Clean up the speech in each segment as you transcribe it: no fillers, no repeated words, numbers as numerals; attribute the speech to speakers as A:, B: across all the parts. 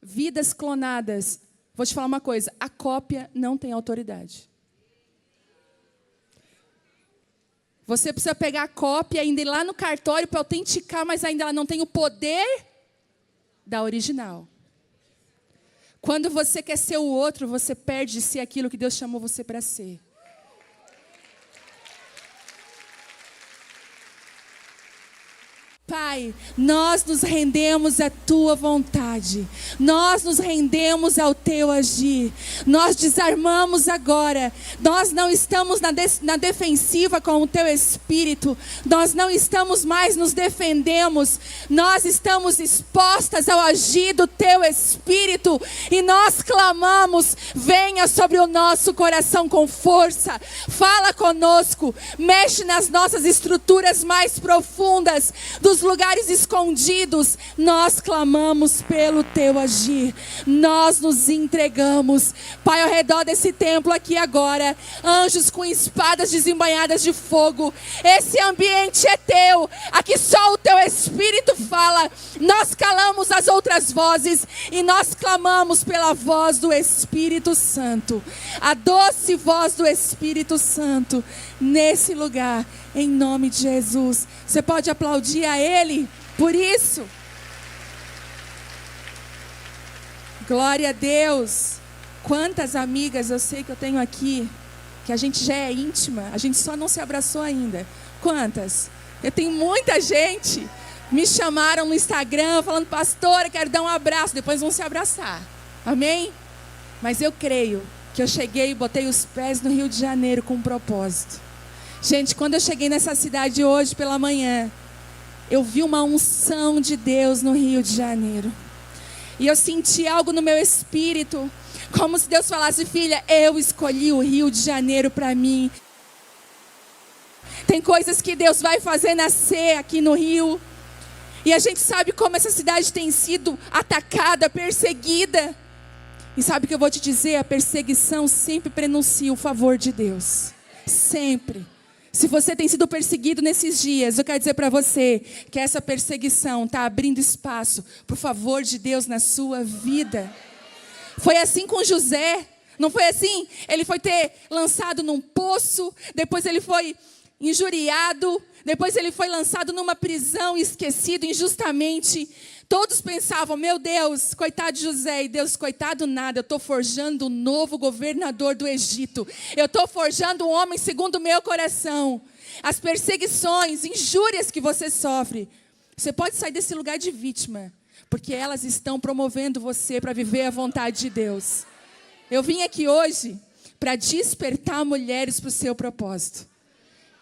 A: vidas clonadas. Vou te falar uma coisa, a cópia não tem autoridade. Você precisa pegar a cópia e ainda ir lá no cartório para autenticar, mas ainda ela não tem o poder da original. Quando você quer ser o outro, você perde de ser aquilo que Deus chamou você para ser. Pai, nós nos rendemos à Tua vontade, nós nos rendemos ao Teu agir, nós desarmamos agora, nós não estamos na defensiva com o Teu Espírito, nós não estamos mais nos defendemos, nós estamos expostas ao agir do Teu Espírito e nós clamamos, venha sobre o nosso coração com força, fala conosco, mexe nas nossas estruturas mais profundas, dos lugares escondidos, nós clamamos pelo Teu agir, nós nos entregamos, Pai, ao redor desse templo aqui agora, anjos com espadas desembainhadas de fogo, esse ambiente é Teu, aqui só o Teu Espírito fala, nós calamos as outras vozes e nós clamamos pela voz do Espírito Santo, a doce voz do Espírito Santo, nesse lugar, em nome de Jesus. Você pode aplaudir a Ele por isso? Glória a Deus. Quantas amigas eu sei que eu tenho aqui, que a gente já é íntima, a gente só não se abraçou ainda. Quantas? Eu tenho muita gente. Me chamaram no Instagram falando, pastora, quero dar um abraço. Depois vão se abraçar. Amém? Mas eu creio que eu cheguei e botei os pés no Rio de Janeiro com um propósito. Gente, quando eu cheguei nessa cidade hoje pela manhã, eu vi uma unção de Deus no Rio de Janeiro. E eu senti algo no meu espírito, como se Deus falasse, filha, eu escolhi o Rio de Janeiro para mim. Tem coisas que Deus vai fazer nascer aqui no Rio. E a gente sabe como essa cidade tem sido atacada, perseguida. E sabe o que eu vou te dizer? A perseguição sempre prenuncia o favor de Deus. Sempre. Se você tem sido perseguido nesses dias, eu quero dizer para você que essa perseguição está abrindo espaço para o favor de Deus na sua vida. Foi assim com José, não foi assim? Ele foi ter lançado num poço, depois ele foi injuriado, depois ele foi lançado numa prisão, esquecido injustamente. Todos pensavam, meu Deus, coitado de José. E Deus, coitado nada, eu estou forjando um novo governador do Egito. Eu estou forjando um homem segundo o meu coração. As perseguições, injúrias que você sofre, você pode sair desse lugar de vítima, porque elas estão promovendo você para viver a vontade de Deus. Eu vim aqui hoje para despertar mulheres para o seu propósito.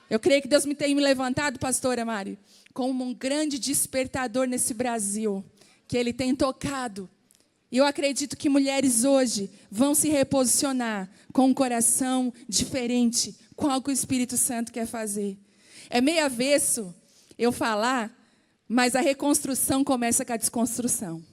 A: Eu creio que Deus tem me levantado, pastora Mari, como um grande despertador nesse Brasil, que Ele tem tocado. E eu acredito que mulheres hoje vão se reposicionar com um coração diferente, com algo que o Espírito Santo quer fazer. É meio avesso eu falar, mas a reconstrução começa com a desconstrução.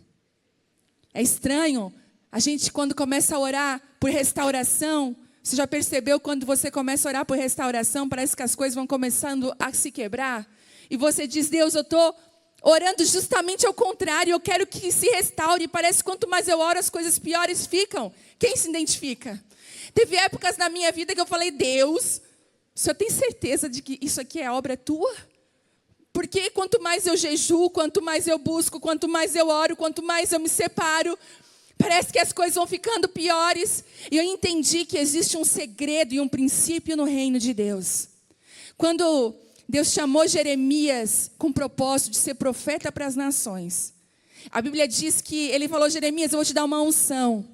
A: É estranho, a gente quando começa a orar por restauração, você já percebeu quando você começa a orar por restauração, parece que as coisas vão começando a se quebrar? E você diz, Deus, eu estou orando justamente ao contrário, eu quero que se restaure. Parece que quanto mais eu oro, as coisas piores ficam. Quem se identifica? Teve épocas na minha vida que eu falei, Deus, o Senhor tem certeza de que isso aqui é obra tua? Porque quanto mais eu jejuo, quanto mais eu busco, quanto mais eu oro, quanto mais eu me separo, parece que as coisas vão ficando piores. E eu entendi que existe um segredo e um princípio no reino de Deus. Quando Deus chamou Jeremias com o propósito de ser profeta para as nações, a Bíblia diz que Ele falou, Jeremias, eu vou te dar uma unção.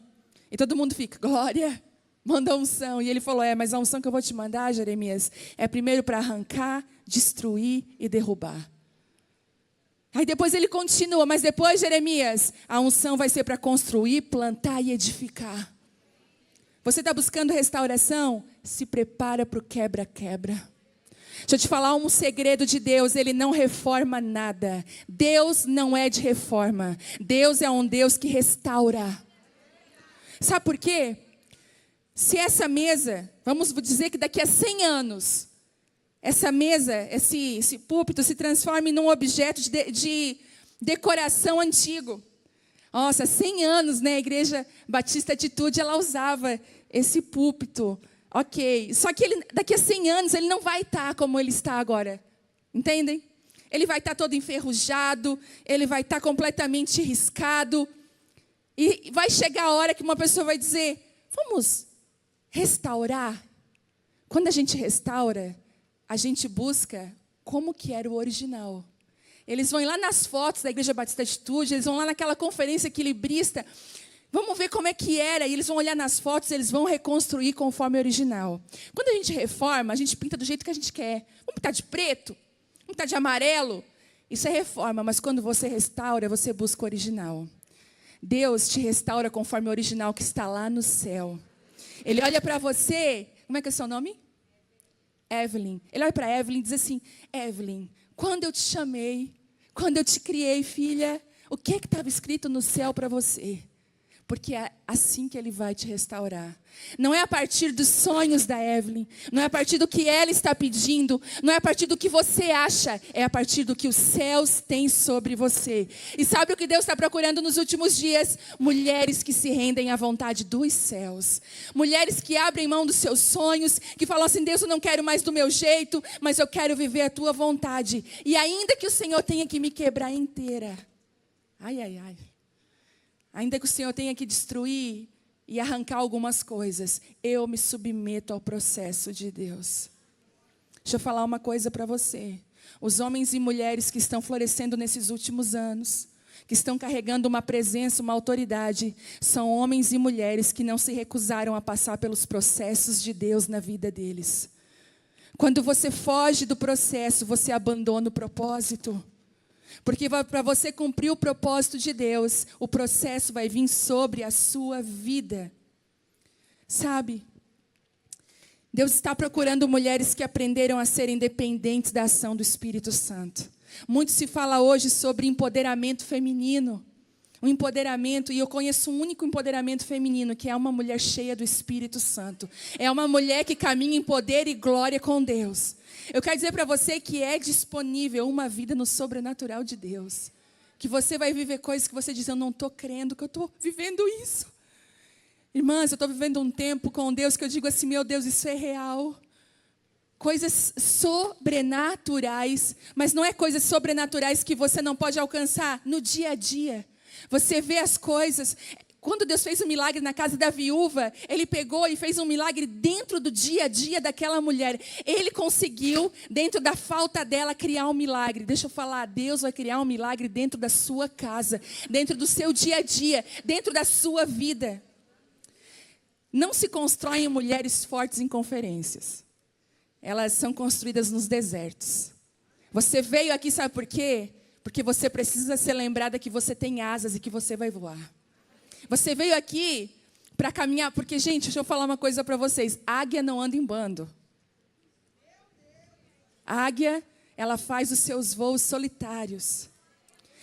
A: E todo mundo fica, glória, manda a unção. E Ele falou, mas a unção que eu vou te mandar, Jeremias, é primeiro para arrancar, destruir e derrubar. Aí depois Ele continua, mas depois, Jeremias, a unção vai ser para construir, plantar e edificar. Você está buscando restauração? Se prepara para o quebra-quebra. Deixa eu te falar um segredo de Deus, Ele não reforma nada. Deus não é de reforma. Deus é um Deus que restaura. Sabe por quê? Se essa mesa, vamos dizer que daqui a 100 anos, essa mesa, esse púlpito se transforma em um objeto de decoração antigo. Nossa, 100 anos, né? A Igreja Batista Atitude, ela usava esse púlpito. Ok. Só que daqui a 100 anos, ele não vai estar como ele está agora. Entendem? Ele vai estar todo enferrujado, ele vai estar completamente riscado. E vai chegar a hora que uma pessoa vai dizer, vamos restaurar? Quando a gente restaura, a gente busca como que era o original. Eles vão ir lá nas fotos da Igreja Batista Atitude, eles vão lá naquela conferência equilibrista, vamos ver como é que era, e eles vão olhar nas fotos, eles vão reconstruir conforme o original. Quando a gente reforma, a gente pinta do jeito que a gente quer. Vamos pintar de preto? Vamos pintar de amarelo? Isso é reforma, mas quando você restaura, você busca o original. Deus te restaura conforme o original que está lá no céu. Ele olha para você, como é que é o seu nome? Evelyn. Ele olha para Evelyn e diz assim, Evelyn, quando eu te chamei, quando eu te criei, filha, o que estava escrito no céu para você? Porque é assim que Ele vai te restaurar. Não é a partir dos sonhos da Evelyn, não é a partir do que ela está pedindo, não é a partir do que você acha, é a partir do que os céus têm sobre você. E sabe o que Deus está procurando nos últimos dias? Mulheres que se rendem à vontade dos céus. Mulheres que abrem mão dos seus sonhos, que falam assim, Deus, eu não quero mais do meu jeito, mas eu quero viver a tua vontade. E ainda que o Senhor tenha que me quebrar inteira. Ai, ai, ai. Ainda que o Senhor tenha que destruir e arrancar algumas coisas, eu me submeto ao processo de Deus. Deixa eu falar uma coisa para você. Os homens e mulheres que estão florescendo nesses últimos anos, que estão carregando uma presença, uma autoridade, são homens e mulheres que não se recusaram a passar pelos processos de Deus na vida deles. Quando você foge do processo, você abandona o propósito. Porque para você cumprir o propósito de Deus, o processo vai vir sobre a sua vida. Sabe? Deus está procurando mulheres que aprenderam a ser independentes da ação do Espírito Santo. Muito se fala hoje sobre empoderamento feminino. O empoderamento, e eu conheço um único empoderamento feminino, que é uma mulher cheia do Espírito Santo. É uma mulher que caminha em poder e glória com Deus. Eu quero dizer para você que é disponível uma vida no sobrenatural de Deus. Que você vai viver coisas que você diz, eu não estou crendo que eu estou vivendo isso. Irmãs, eu estou vivendo um tempo com Deus que eu digo assim, meu Deus, isso é real. Coisas sobrenaturais, mas não é coisas sobrenaturais que você não pode alcançar no dia a dia. Você vê as coisas. Quando Deus fez um milagre na casa da viúva, Ele pegou e fez um milagre dentro do dia a dia daquela mulher. Ele conseguiu, dentro da falta dela, criar um milagre. Deixa eu falar, Deus vai criar um milagre dentro da sua casa, dentro do seu dia a dia, dentro da sua vida. Não se constroem mulheres fortes em conferências. Elas são construídas nos desertos. Você veio aqui, sabe por quê? Porque você precisa ser lembrada que você tem asas e que você vai voar. Você veio aqui para caminhar, porque, gente, deixa eu falar uma coisa para vocês. Águia não anda em bando. A águia, ela faz os seus voos solitários.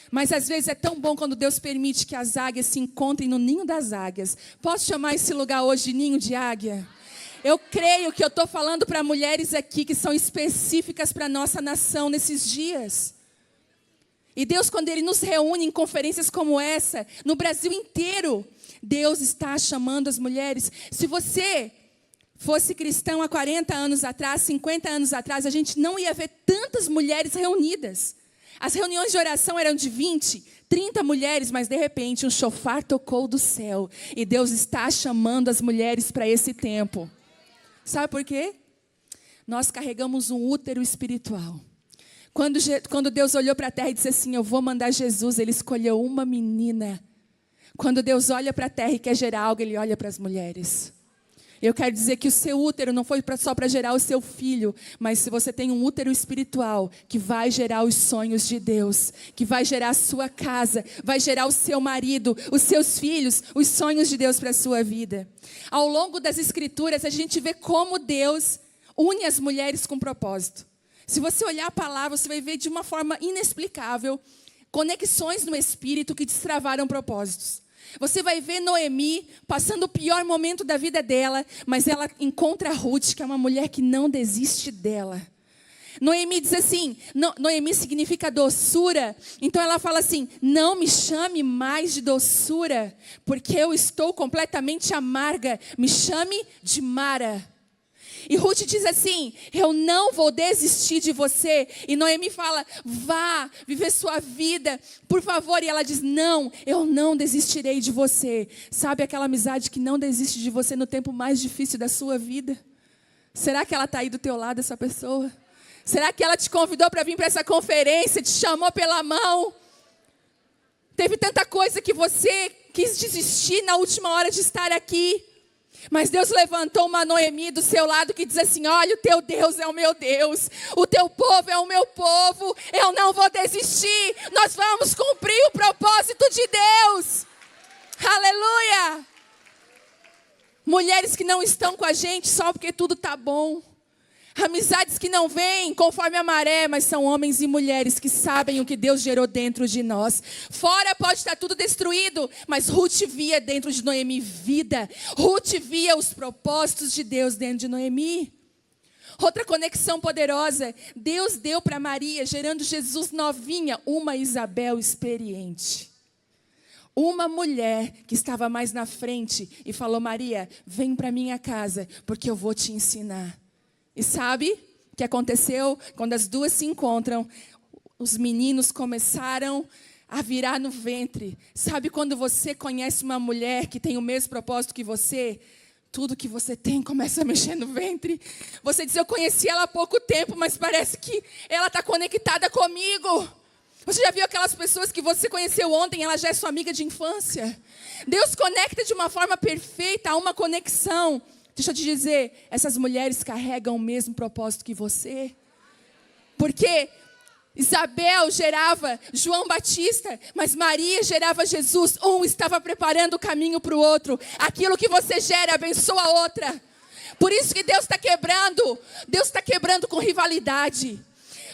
A: Mas às vezes é tão bom quando Deus permite que as águias se encontrem no ninho das águias. Posso chamar esse lugar hoje de ninho de águia? Eu creio que eu estou falando para mulheres aqui que são específicas para a nossa nação nesses dias. E Deus, quando Ele nos reúne em conferências como essa, no Brasil inteiro, Deus está chamando as mulheres. Se você fosse cristão há 40 anos atrás, 50 anos atrás, a gente não ia ver tantas mulheres reunidas. As reuniões de oração eram de 20, 30 mulheres, mas de repente um chofar tocou do céu. E Deus está chamando as mulheres para esse tempo. Sabe por quê? Nós carregamos um útero espiritual. Quando Deus olhou para a terra e disse assim, eu vou mandar Jesus, Ele escolheu uma menina. Quando Deus olha para a terra e quer gerar algo, Ele olha para as mulheres. Eu quero dizer que o seu útero não foi só para gerar o seu filho, mas se você tem um útero espiritual que vai gerar os sonhos de Deus, que vai gerar a sua casa, vai gerar o seu marido, os seus filhos, os sonhos de Deus para a sua vida. Ao longo das Escrituras, a gente vê como Deus une as mulheres com propósito. Se você olhar a palavra, você vai ver de uma forma inexplicável conexões no Espírito que destravaram propósitos. Você vai ver Noemi passando o pior momento da vida dela, mas ela encontra a Ruth, que é uma mulher que não desiste dela. Noemi diz assim, Noemi significa doçura. Então ela fala assim, não me chame mais de doçura, porque eu estou completamente amarga. Me chame de Mara. E Ruth diz assim, eu não vou desistir de você. E Noemi fala, vá viver sua vida, por favor. E ela diz, não, eu não desistirei de você. Sabe aquela amizade que não desiste de você no tempo mais difícil da sua vida? Será que ela está aí do teu lado, essa pessoa? Será que ela te convidou para vir para essa conferência, te chamou pela mão? Teve tanta coisa que você quis desistir na última hora de estar aqui. Mas Deus levantou uma Noemi do seu lado que diz assim, olha, o teu Deus é o meu Deus, o teu povo é o meu povo, eu não vou desistir, nós vamos cumprir o propósito de Deus. Aleluia! Mulheres que não estão com a gente só porque tudo está bom. Amizades que não vêm conforme a maré, mas são homens e mulheres que sabem o que Deus gerou dentro de nós. Fora pode estar tudo destruído, mas Ruth via dentro de Noemi vida. Ruth via os propósitos de Deus dentro de Noemi. Outra conexão poderosa, Deus deu para Maria, gerando Jesus novinha, uma Isabel experiente. Uma mulher que estava mais na frente e falou, Maria, vem para minha casa, porque eu vou te ensinar. E sabe o que aconteceu? Quando as duas se encontram, os meninos começaram a virar no ventre. Sabe quando você conhece uma mulher que tem o mesmo propósito que você? Tudo que você tem começa a mexer no ventre. Você diz, eu conheci ela há pouco tempo, mas parece que ela está conectada comigo. Você já viu aquelas pessoas que você conheceu ontem, ela já é sua amiga de infância? Deus conecta de uma forma perfeita, há uma conexão. Deixa eu te dizer, essas mulheres carregam o mesmo propósito que você. Porque Isabel gerava João Batista, mas Maria gerava Jesus. Um estava preparando o caminho para o outro. Aquilo que você gera abençoa a outra. Por isso que Deus está quebrando. Deus está quebrando com rivalidade.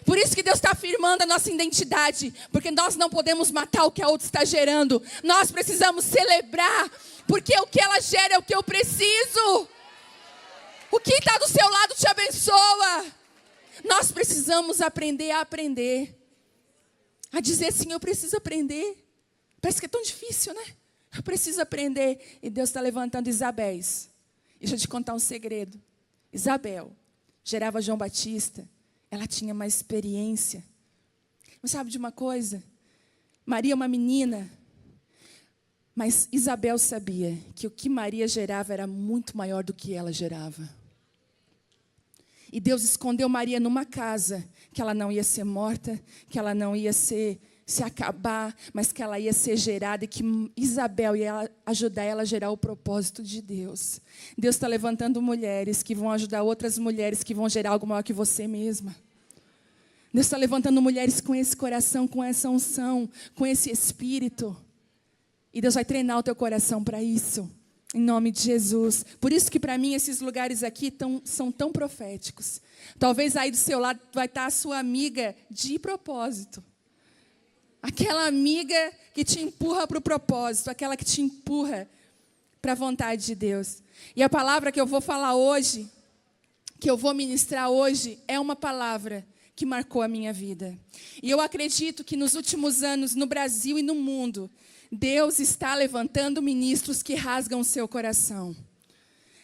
A: Por isso que Deus está afirmando a nossa identidade. Porque nós não podemos matar o que a outra está gerando. Nós precisamos celebrar. Porque o que ela gera é o que eu preciso. O que está do seu lado te abençoa. Nós precisamos aprender a aprender. A dizer assim, eu preciso aprender. Parece que é tão difícil, né? Eu preciso aprender. E Deus está levantando Isabéis. Deixa eu te contar um segredo. Isabel gerava João Batista. Ela tinha mais experiência. Mas sabe de uma coisa? Maria é uma menina. Mas Isabel sabia que o que Maria gerava era muito maior do que ela gerava. E Deus escondeu Maria numa casa, que ela não ia ser morta, que ela não ia se acabar, mas que ela ia ser gerada e que Isabel ia ajudar ela a gerar o propósito de Deus. Deus está levantando mulheres que vão ajudar outras mulheres que vão gerar algo maior que você mesma. Deus está levantando mulheres com esse coração, com essa unção, com esse espírito. E Deus vai treinar o teu coração para isso. Em nome de Jesus. Por isso que para mim esses lugares aqui são tão proféticos. Talvez aí do seu lado vai estar a sua amiga de propósito. Aquela amiga que te empurra para o propósito. Aquela que te empurra para a vontade de Deus. E a palavra que eu vou falar hoje, que eu vou ministrar hoje, é uma palavra que marcou a minha vida. E eu acredito que nos últimos anos, no Brasil e no mundo, Deus está levantando ministros que rasgam o seu coração.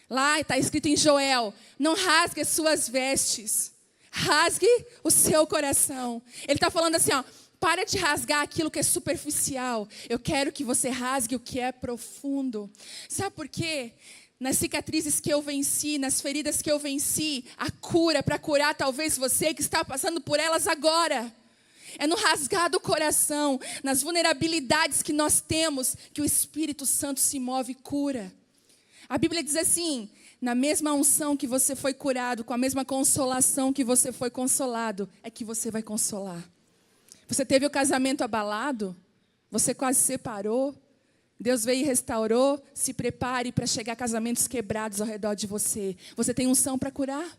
A: Lá está escrito em Joel, não rasgue as suas vestes, rasgue o seu coração. Ele está falando assim, ó, para de rasgar aquilo que é superficial. Eu quero que você rasgue o que é profundo. Sabe por quê? Nas cicatrizes que eu venci, nas feridas que eu venci, a cura para curar talvez você que está passando por elas agora. É no rasgar do coração, nas vulnerabilidades que nós temos, que o Espírito Santo se move e cura. A Bíblia diz assim, na mesma unção que você foi curado, com a mesma consolação que você foi consolado, é que você vai consolar. Você teve o casamento abalado, você quase separou, Deus veio e restaurou, se prepare para chegar a casamentos quebrados ao redor de você. Você tem unção para curar?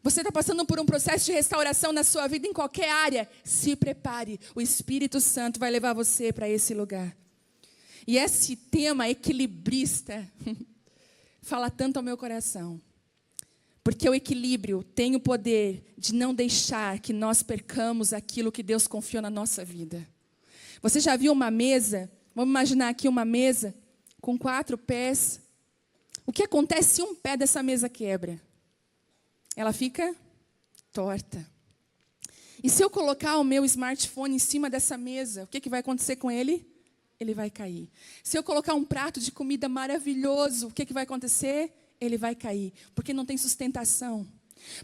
A: Você está passando por um processo de restauração na sua vida em qualquer área? Se prepare, o Espírito Santo vai levar você para esse lugar. E esse tema equilibrista fala tanto ao meu coração. Porque o equilíbrio tem o poder de não deixar que nós percamos aquilo que Deus confiou na nossa vida. Você já viu uma mesa? Vamos imaginar aqui uma mesa com 4 pés. O que acontece se um pé dessa mesa quebra? Ela fica torta. E se eu colocar o meu smartphone em cima dessa mesa, o que vai acontecer com ele? Ele vai cair. Se eu colocar um prato de comida maravilhoso, o que vai acontecer? Ele vai cair, porque não tem sustentação.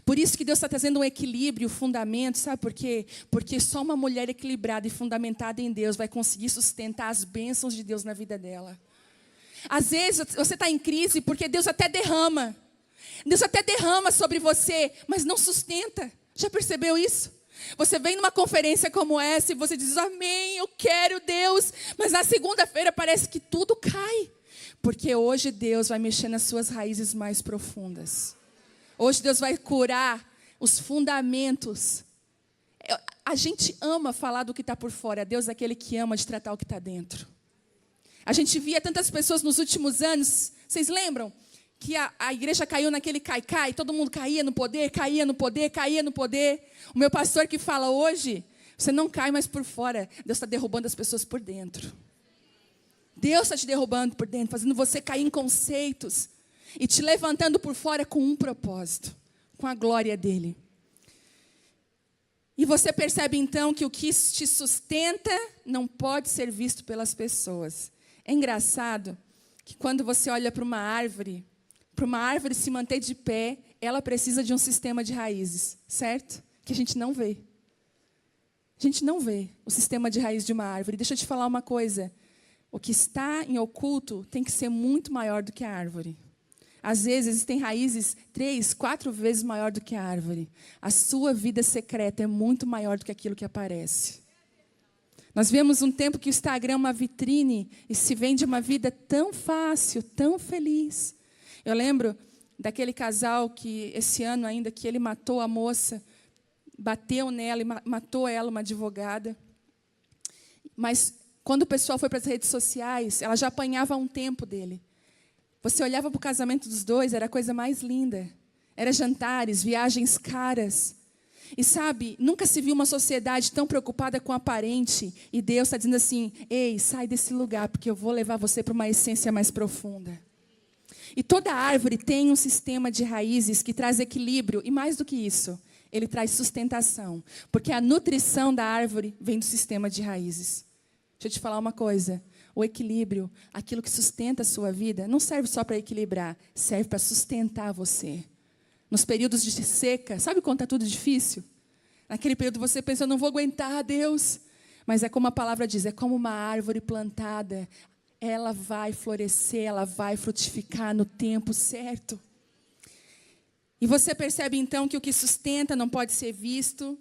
A: Por isso que Deus está trazendo um equilíbrio, fundamento, sabe por quê? Porque só uma mulher equilibrada e fundamentada em Deus vai conseguir sustentar as bênçãos de Deus na vida dela. Às vezes você está em crise porque Deus até derrama. Deus até derrama sobre você, mas não sustenta. Já percebeu isso? Você vem numa conferência como essa e você diz, amém, eu quero Deus. Mas na segunda-feira parece que tudo cai. Porque hoje Deus vai mexer nas suas raízes mais profundas. Hoje Deus vai curar os fundamentos. A gente ama falar do que está por fora. Deus é aquele que ama de tratar o que está dentro. A gente via tantas pessoas nos últimos anos. Vocês lembram? Que a igreja caiu naquele cai-cai. Todo mundo caía no poder, caía no poder, caía no poder. O meu pastor que fala hoje, você não cai mais por fora. Deus está derrubando as pessoas por dentro. Deus está te derrubando por dentro, fazendo você cair em conceitos e te levantando por fora com um propósito, com a glória dele. E você percebe então que o que te sustenta não pode ser visto pelas pessoas. É engraçado que quando você olha para uma árvore se manter de pé, ela precisa de um sistema de raízes, certo? Que a gente não vê. A gente não vê o sistema de raiz de uma árvore. Deixa eu te falar uma coisa. O que está em oculto tem que ser muito maior do que a árvore. Às vezes, existem raízes 3, 4 vezes maior do que a árvore. A sua vida secreta é muito maior do que aquilo que aparece. Nós vemos um tempo que o Instagram é uma vitrine e se vende uma vida tão fácil, tão feliz. Eu lembro daquele casal que, esse ano ainda, que ele matou a moça, bateu nela e matou ela, uma advogada. Mas quando o pessoal foi para as redes sociais, ela já apanhava há um tempo dele. Você olhava para o casamento dos dois, era a coisa mais linda. Era jantares, viagens caras. E sabe, nunca se viu uma sociedade tão preocupada com o aparente. E Deus está dizendo assim, ei, sai desse lugar, porque eu vou levar você para uma essência mais profunda. E toda árvore tem um sistema de raízes que traz equilíbrio. E mais do que isso, ele traz sustentação. Porque a nutrição da árvore vem do sistema de raízes. Deixa eu te falar uma coisa. O equilíbrio, aquilo que sustenta a sua vida, não serve só para equilibrar, serve para sustentar você. Nos períodos de seca, sabe quando está tudo difícil? Naquele período você pensa, eu não vou aguentar, Deus. Mas é como a palavra diz, é como uma árvore plantada. Ela vai florescer, ela vai frutificar no tempo certo. E você percebe então que o que sustenta não pode ser visto.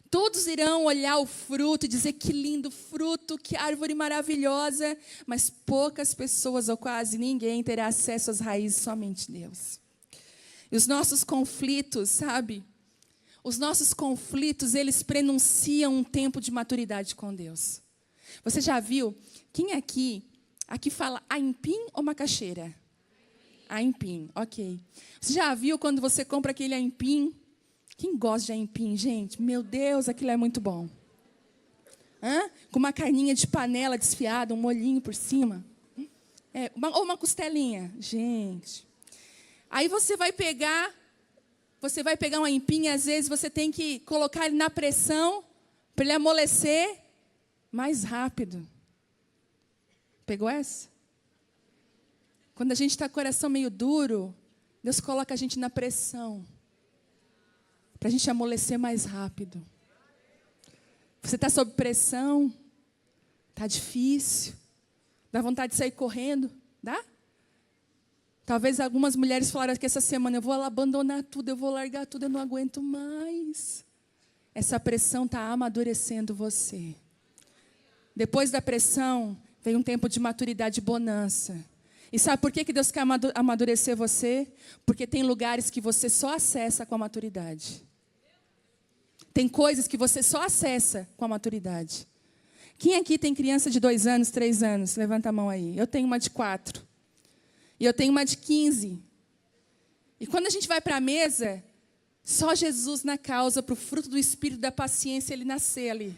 A: Todos irão olhar o fruto e dizer que lindo fruto, que árvore maravilhosa. Mas poucas pessoas, ou quase ninguém, terá acesso às raízes, somente Deus. E os nossos conflitos, sabe? Os nossos conflitos, eles prenunciam um tempo de maturidade com Deus. Você já viu? Quem aqui fala aipim ou macaxeira? Aipim, ok. Você já viu quando você compra aquele aipim? Quem gosta de aipim, gente? Meu Deus, aquilo é muito bom. Com uma carninha de panela desfiada, um molhinho por cima. Ou uma costelinha. Gente. Aí você vai pegar um aipim e às vezes você tem que colocar ele na pressão para ele amolecer mais rápido. Pegou essa? Quando a gente está com o coração meio duro, Deus coloca a gente na pressão. Para a gente amolecer mais rápido. Você está sob pressão? Está difícil? Dá vontade de sair correndo? Dá? Talvez algumas mulheres falaram que essa semana eu vou abandonar tudo, eu vou largar tudo, eu não aguento mais. Essa pressão está amadurecendo você. Depois da pressão, vem um tempo de maturidade e bonança. E sabe por que Deus quer amadurecer você? Porque tem lugares que você só acessa com a maturidade. Tem coisas que você só acessa com a maturidade. Quem aqui tem criança de 2 anos, 3 anos? Levanta a mão aí. Eu tenho uma de 4. E eu tenho uma de 15. E quando a gente vai para a mesa, só Jesus na causa para o fruto do Espírito da paciência ele nascer ali.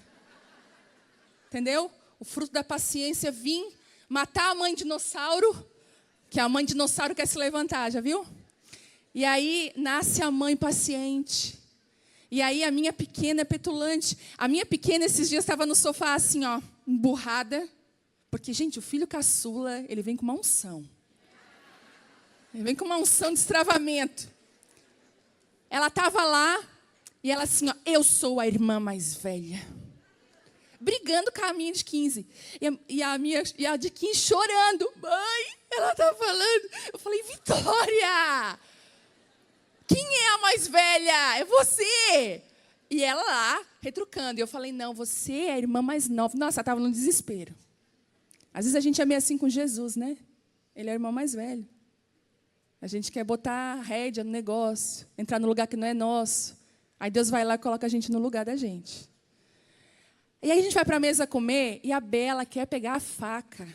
A: Entendeu? O fruto da paciência vir matar a mãe dinossauro, que a mãe dinossauro quer se levantar, já viu? E aí nasce a mãe paciente. E aí a minha pequena é petulante. A minha pequena esses dias estava no sofá assim, ó, emburrada. Porque, gente, o filho caçula, ele vem com uma unção. Ele vem com uma unção de destravamento. Ela estava lá e ela assim, ó, eu sou a irmã mais velha. Brigando com a minha de 15. E a de 15 chorando. Mãe, ela está falando. Eu falei, Vitória, quem é a mais velha? É você. E ela lá, retrucando. E eu falei, não, você é a irmã mais nova. Nossa, ela estava no desespero. Às vezes a gente é meio assim com Jesus, né? Ele é o irmão mais velho. A gente quer botar a rédea no negócio, entrar no lugar que não é nosso. Aí Deus vai lá e coloca a gente no lugar da gente. E aí a gente vai para a mesa comer e a Bela quer pegar a faca.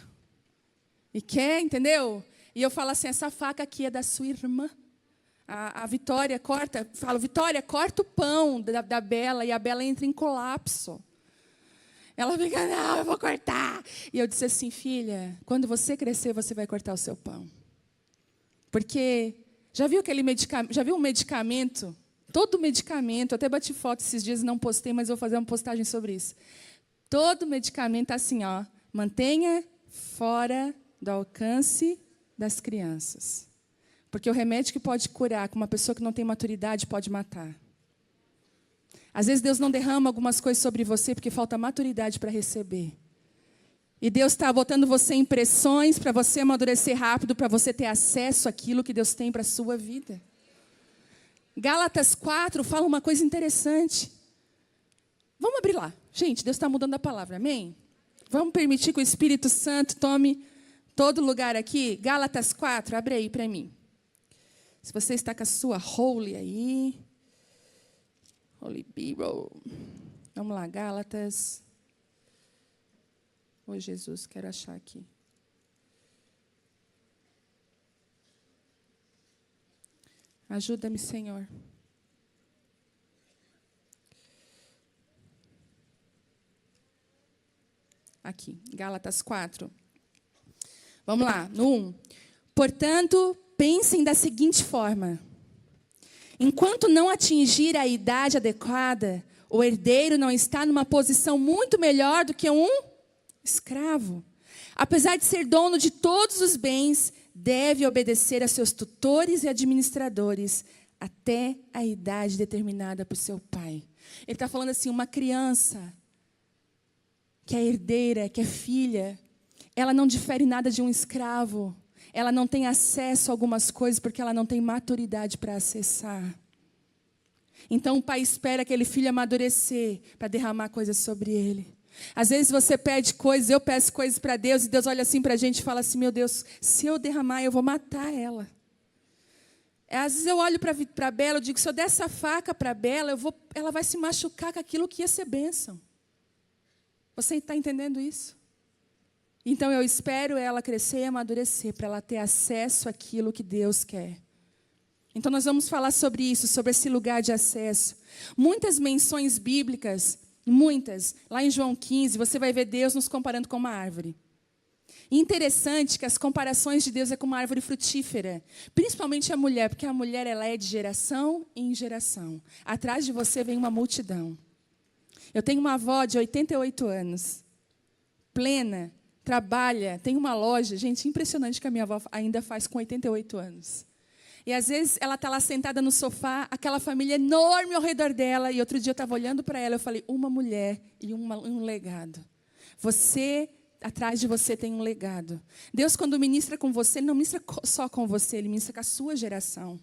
A: E quer, entendeu? E eu falo assim, essa faca aqui é da sua irmã. A Vitória corta, falo, Vitória, corta o pão da Bela. E a Bela entra em colapso. Ela fica, não, eu vou cortar. E eu disse assim, filha, quando você crescer, você vai cortar o seu pão. Porque, já viu aquele medicamento, já viu um medicamento? Todo medicamento, até bati foto esses dias e não postei, mas vou fazer uma postagem sobre isso. Todo medicamento é assim, ó, mantenha fora do alcance das crianças. Porque o remédio que pode curar com uma pessoa que não tem maturidade pode matar. Às vezes Deus não derrama algumas coisas sobre você porque falta maturidade para receber. E Deus está botando você em pressões para você amadurecer rápido, para você ter acesso àquilo que Deus tem para a sua vida. Gálatas 4 fala uma coisa interessante. Vamos abrir lá. Gente, Deus está mudando a palavra, amém? Vamos permitir que o Espírito Santo tome todo lugar aqui? Gálatas 4, abre aí para mim. Se você está com a sua Holy aí. Holy Bible. Vamos lá, Gálatas. Ô, Jesus, quero achar aqui. Ajuda-me, Senhor. Aqui, Gálatas 4. Vamos lá, no 1. Portanto, pensem da seguinte forma. Enquanto não atingir a idade adequada, o herdeiro não está numa posição muito melhor do que um escravo. Apesar de ser dono de todos os bens, deve obedecer a seus tutores e administradores até a idade determinada por seu pai. Ele está falando assim, uma criança que é herdeira, que é filha, ela não difere nada de um escravo. Ela não tem acesso a algumas coisas porque ela não tem maturidade para acessar. Então o pai espera aquele filho amadurecer para derramar coisas sobre ele. Às vezes você pede coisas, eu peço coisas para Deus, e Deus olha assim para a gente e fala assim, meu Deus, se eu derramar, eu vou matar ela. Às vezes eu olho para a Bela, eu digo, se eu der essa faca para a Bela, ela vai se machucar com aquilo que ia ser bênção. Você está entendendo isso? Então eu espero ela crescer e amadurecer, para ela ter acesso àquilo que Deus quer. Então nós vamos falar sobre isso, sobre esse lugar de acesso. Muitas menções bíblicas, muitas, lá em João 15, você vai ver Deus nos comparando com uma árvore. E interessante que as comparações de Deus é com uma árvore frutífera, principalmente a mulher, porque a mulher ela é de geração em geração. Atrás de você vem uma multidão. Eu tenho uma avó de 88 anos, plena, trabalha, tem uma loja, gente, impressionante que a minha avó ainda faz com 88 anos. E às vezes ela está lá sentada no sofá, aquela família enorme ao redor dela, e outro dia eu estava olhando para ela, eu falei, uma mulher e um legado. Você, atrás de você tem um legado. Deus, quando ministra com você, ele não ministra só com você, ele ministra com a sua geração.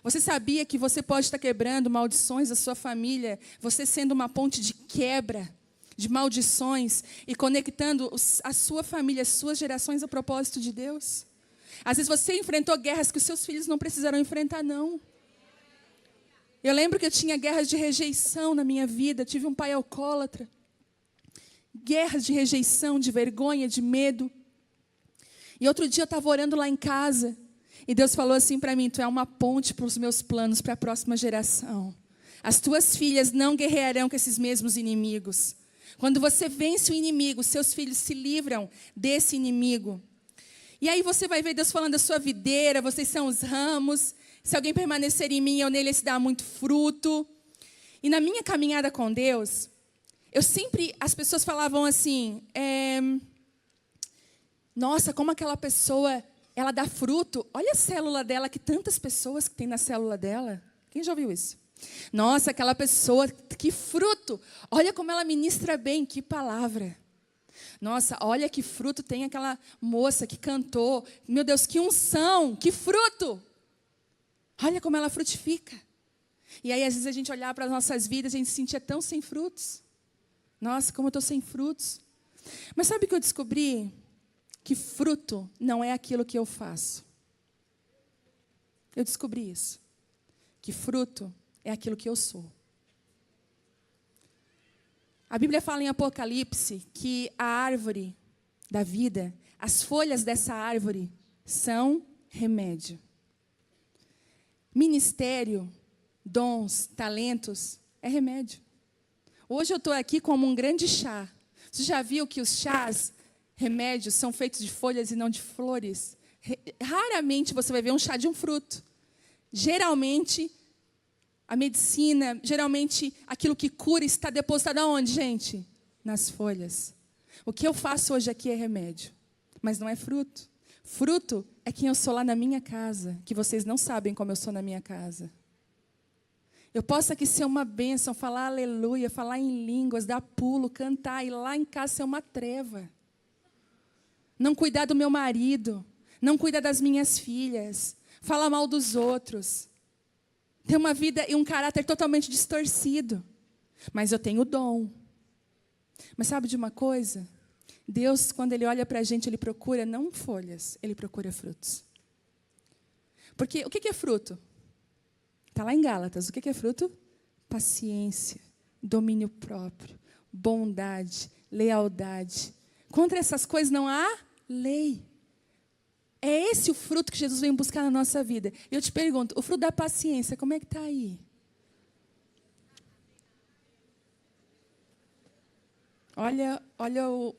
A: Você sabia que você pode estar quebrando maldições da sua família, você sendo uma ponte de quebra de maldições e conectando a sua família, as suas gerações ao propósito de Deus? Às vezes você enfrentou guerras que os seus filhos não precisaram enfrentar, não. Eu lembro que eu tinha guerras de rejeição na minha vida. Tive um pai alcoólatra. Guerras de rejeição, de vergonha, de medo. E outro dia eu estava orando lá em casa. E Deus falou assim para mim: tu é uma ponte para os meus planos para a próxima geração. As tuas filhas não guerrearão com esses mesmos inimigos. Quando você vence o inimigo, seus filhos se livram desse inimigo. E aí você vai ver Deus falando da sua videira, vocês são os ramos. Se alguém permanecer em mim, eu nele se dá muito fruto. E na minha caminhada com Deus, as pessoas falavam assim, nossa, como aquela pessoa, ela dá fruto. Olha a célula dela, que tantas pessoas que tem na célula dela. Quem já ouviu isso? Nossa, aquela pessoa, que fruto. Olha como ela ministra bem, que palavra. Nossa, olha que fruto tem aquela moça que cantou. Meu Deus, que unção, que fruto. Olha como ela frutifica. E aí, às vezes, a gente olhar para as nossas vidas, a gente se sentia tão sem frutos. Nossa, como eu estou sem frutos. Mas sabe o que eu descobri? Que fruto não é aquilo que eu faço. Eu descobri isso. Que fruto é aquilo que eu sou. A Bíblia fala em Apocalipse que a árvore da vida, as folhas dessa árvore são remédio. Ministério, dons, talentos, é remédio. Hoje eu estou aqui como um grande chá. Você já viu que os chás, remédios, são feitos de folhas e não de flores? Raramente você vai ver um chá de um fruto. Geralmente, a medicina, geralmente, aquilo que cura está depositado aonde, gente? Nas folhas. O que eu faço hoje aqui é remédio, mas não é fruto. Fruto é quem eu sou lá na minha casa, que vocês não sabem como eu sou na minha casa. Eu posso aqui ser uma bênção, falar aleluia, falar em línguas, dar pulo, cantar, e lá em casa ser uma treva. Não cuidar do meu marido, não cuidar das minhas filhas, falar mal dos outros. Ter uma vida e um caráter totalmente distorcido. Mas eu tenho dom. Mas sabe de uma coisa? Deus, quando Ele olha para a gente, Ele procura não folhas, Ele procura frutos. Porque o que é fruto? Está lá em Gálatas. O que é fruto? Paciência, domínio próprio, bondade, lealdade. Contra essas coisas não há lei. É esse o fruto que Jesus vem buscar na nossa vida. E eu te pergunto, o fruto da paciência, como é que está aí? Olha o...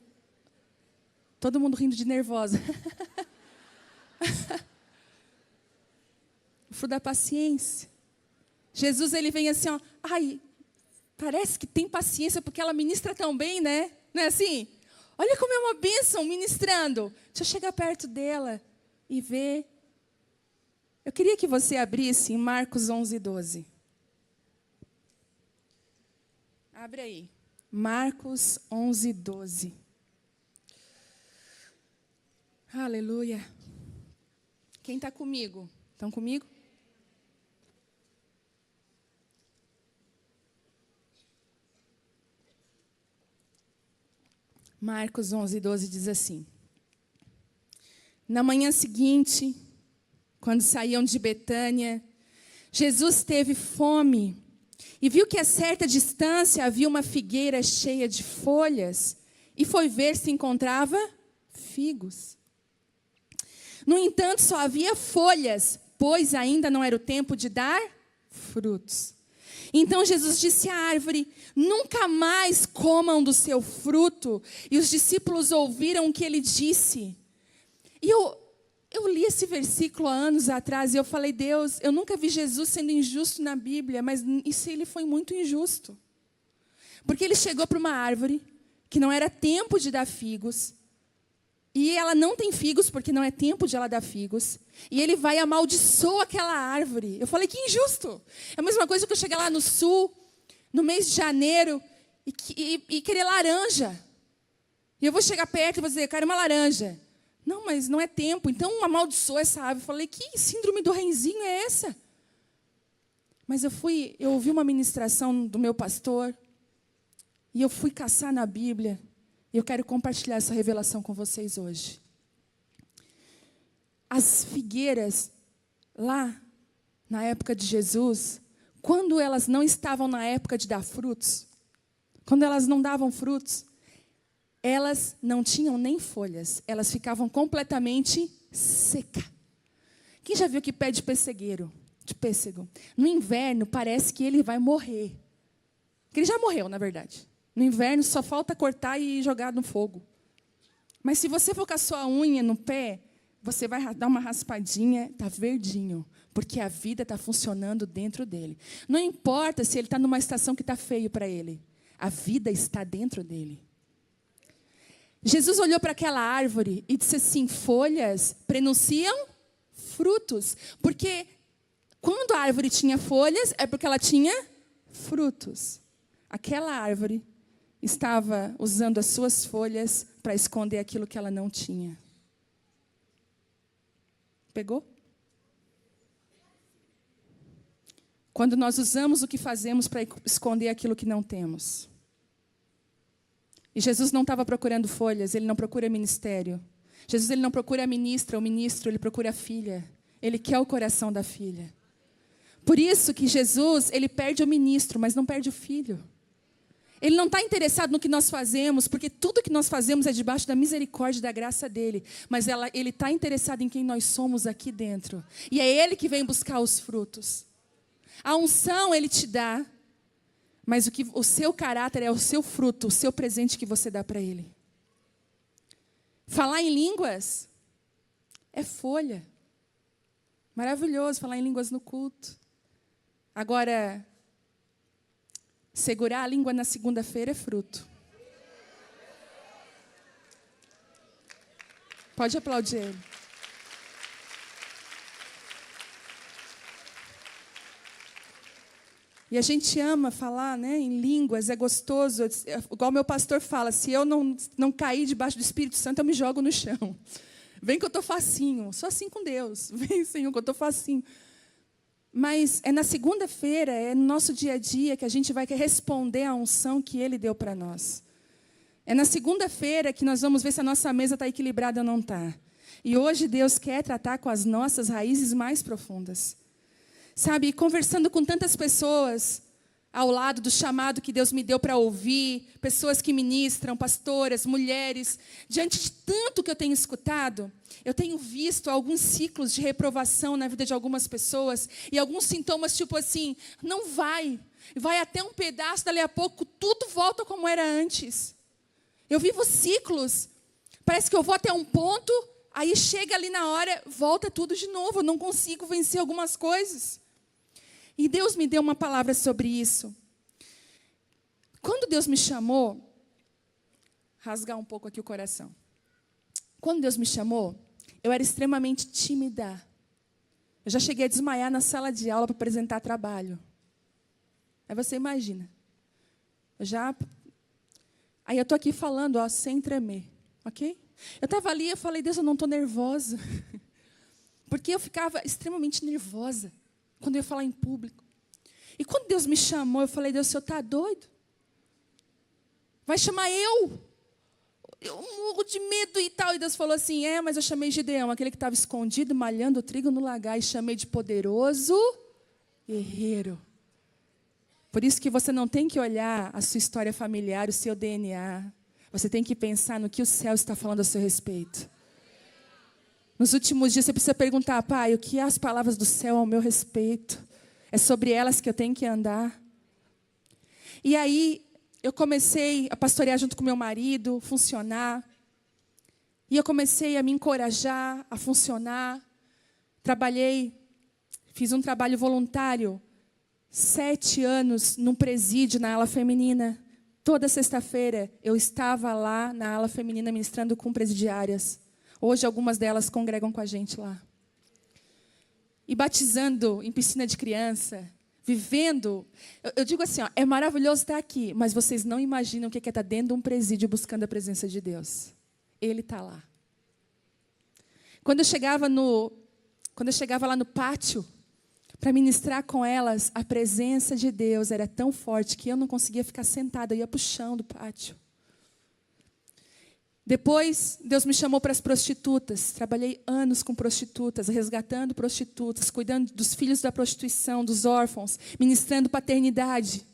A: Todo mundo rindo de nervosa. O fruto da paciência. Jesus, ele vem assim, ó, ai, parece que tem paciência porque ela ministra tão bem, né? Não é assim? Olha como é uma bênção ministrando. Deixa eu chegar perto dela e ver. Eu queria que você abrisse em Marcos 11:12. Abre aí. Marcos 11:12. Aleluia. Quem está comigo? Estão comigo? Marcos 11:12 diz assim: na manhã seguinte, quando saíam de Betânia, Jesus teve fome e viu que a certa distância havia uma figueira cheia de folhas e foi ver se encontrava figos. No entanto, só havia folhas, pois ainda não era o tempo de dar frutos. Então Jesus disse à árvore: nunca mais comam do seu fruto. E os discípulos ouviram o que ele disse. E eu li esse versículo há anos atrás e eu falei: Deus, eu nunca vi Jesus sendo injusto na Bíblia, mas isso ele foi muito injusto. Porque ele chegou para uma árvore que não era tempo de dar figos. E ela não tem figos porque não é tempo de ela dar figos. E ele vai e amaldiçoa aquela árvore. Eu falei: que injusto. É a mesma coisa que eu chegar lá no sul, no mês de janeiro, e querer laranja. E eu vou chegar perto e vou dizer: eu quero uma laranja. Não, mas não é tempo. Então amaldiçoa essa árvore. Eu falei: que síndrome do renzinho é essa? Mas eu ouvi uma ministração do meu pastor. E eu fui caçar na Bíblia. E eu quero compartilhar essa revelação com vocês hoje. As figueiras, lá, na época de Jesus, quando elas não estavam na época de dar frutos, quando elas não davam frutos, elas não tinham nem folhas, elas ficavam completamente secas. Quem já viu que pé de pêssego? No inverno parece que ele vai morrer. Que ele já morreu, na verdade. No inverno só falta cortar e jogar no fogo. Mas se você for com a sua unha no pé, você vai dar uma raspadinha, está verdinho. Porque a vida está funcionando dentro dele. Não importa se ele está numa estação que está feio para ele. A vida está dentro dele. Jesus olhou para aquela árvore e disse assim, folhas prenunciam frutos. Porque quando a árvore tinha folhas, é porque ela tinha frutos. Aquela árvore estava usando as suas folhas para esconder aquilo que ela não tinha. Pegou? Quando nós usamos o que fazemos para esconder aquilo que não temos. E Jesus não estava procurando folhas, ele não procura ministério. Jesus ele não procura a ministra, o ministro, ele procura a filha. Ele quer o coração da filha. Por isso que Jesus, ele perde o ministro, mas não perde o filho. Ele não está interessado no que nós fazemos, porque tudo que nós fazemos é debaixo da misericórdia e da graça dele. Mas ele está interessado em quem nós somos aqui dentro. E é ele que vem buscar os frutos. A unção ele te dá, mas o seu caráter é o seu fruto, o seu presente que você dá para ele. Falar em línguas é folha. Maravilhoso falar em línguas no culto. Agora, segurar a língua na segunda-feira é fruto. Pode aplaudir ele. E a gente ama falar, né, em línguas, é gostoso. Igual meu pastor fala, se eu não cair debaixo do Espírito Santo, eu me jogo no chão. Vem que eu estou facinho. Sou assim com Deus. Vem, Senhor, que eu estou facinho. Mas é na segunda-feira, é no nosso dia a dia, que a gente vai responder à unção que Ele deu para nós. É na segunda-feira que nós vamos ver se a nossa mesa está equilibrada ou não está. E hoje Deus quer tratar com as nossas raízes mais profundas. Sabe, conversando com tantas pessoas ao lado do chamado que Deus me deu para ouvir, pessoas que ministram, pastoras, mulheres, diante de tanto que eu tenho escutado, eu tenho visto alguns ciclos de reprovação na vida de algumas pessoas e alguns sintomas tipo assim, não vai até um pedaço, dali a pouco tudo volta como era antes. Eu vivo ciclos, parece que eu vou até um ponto, aí chega ali na hora, volta tudo de novo, eu não consigo vencer algumas coisas. E Deus me deu uma palavra sobre isso. Quando Deus me chamou, rasgar um pouco aqui o coração. Quando Deus me chamou, eu era extremamente tímida. Eu já cheguei a desmaiar na sala de aula para apresentar trabalho. Aí você imagina. Aí eu estou aqui falando, ó, sem tremer, ok? Eu estava ali e eu falei, Deus, eu não estou nervosa. Porque eu ficava extremamente nervosa quando eu ia falar em público. E quando Deus me chamou, eu falei, Deus, o Senhor está doido? Vai chamar eu? Eu morro de medo e tal. E Deus falou assim, mas eu chamei Gideão, aquele que estava escondido, malhando o trigo no lagar, e chamei de poderoso guerreiro. Por isso que você não tem que olhar a sua história familiar, o seu DNA. Você tem que pensar no que o céu está falando a seu respeito. Nos últimos dias você precisa perguntar, Pai, o que é as palavras do céu ao meu respeito? É sobre elas que eu tenho que andar. E aí eu comecei a pastorear junto com meu marido, funcionar. E eu comecei a me encorajar, a funcionar. Fiz um trabalho voluntário, 7 anos num presídio na ala feminina. Toda sexta-feira eu estava lá na ala feminina ministrando com presidiárias. Hoje algumas delas congregam com a gente lá. E batizando em piscina de criança, vivendo. Eu digo assim, ó, é maravilhoso estar aqui, mas vocês não imaginam o que é estar dentro de um presídio buscando a presença de Deus. Ele está lá. Quando eu chegava lá no pátio, para ministrar com elas, a presença de Deus era tão forte que eu não conseguia ficar sentada, eu ia para o chão do pátio. Depois, Deus me chamou para as prostitutas. Trabalhei anos com prostitutas, resgatando prostitutas, cuidando dos filhos da prostituição, dos órfãos, ministrando paternidade.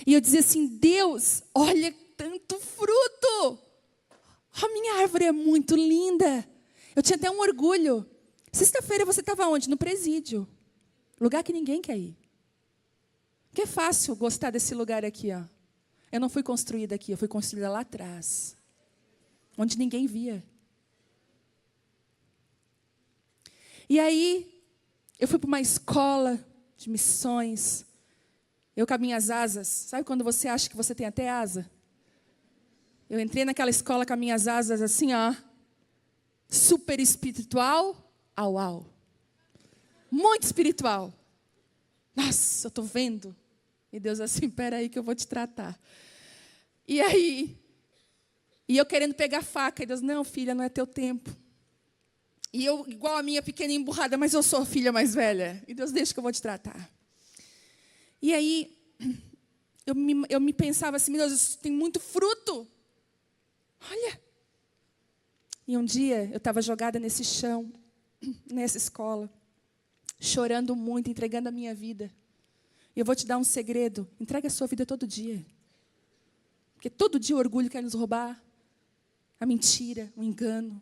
A: E eu dizia assim, Deus, olha tanto fruto. A minha árvore é muito linda. Eu tinha até um orgulho. Sexta-feira você estava onde? No presídio. Lugar que ninguém quer ir. Que é fácil gostar desse lugar aqui, ó. Eu não fui construída aqui, eu fui construída lá atrás. Onde ninguém via. E aí, eu fui para uma escola de missões. Eu com as minhas asas. Sabe quando você acha que você tem até asa? Eu entrei naquela escola com as minhas asas assim, ó. Super espiritual. Au. Muito espiritual. Nossa, eu estou vendo. E Deus assim, espera aí que eu vou te tratar. E aí, eu querendo pegar a faca. E Deus, não, filha, não é teu tempo. E eu, igual a minha pequena emburrada, mas eu sou a filha mais velha. E Deus, deixa que eu vou te tratar. E aí, eu me pensava assim, meu Deus, isso tem muito fruto. Olha. E um dia, eu estava jogada nesse chão, nessa escola, chorando muito, entregando a minha vida. E eu vou te dar um segredo. Entregue a sua vida todo dia. Porque todo dia o orgulho quer nos roubar. A mentira, o engano.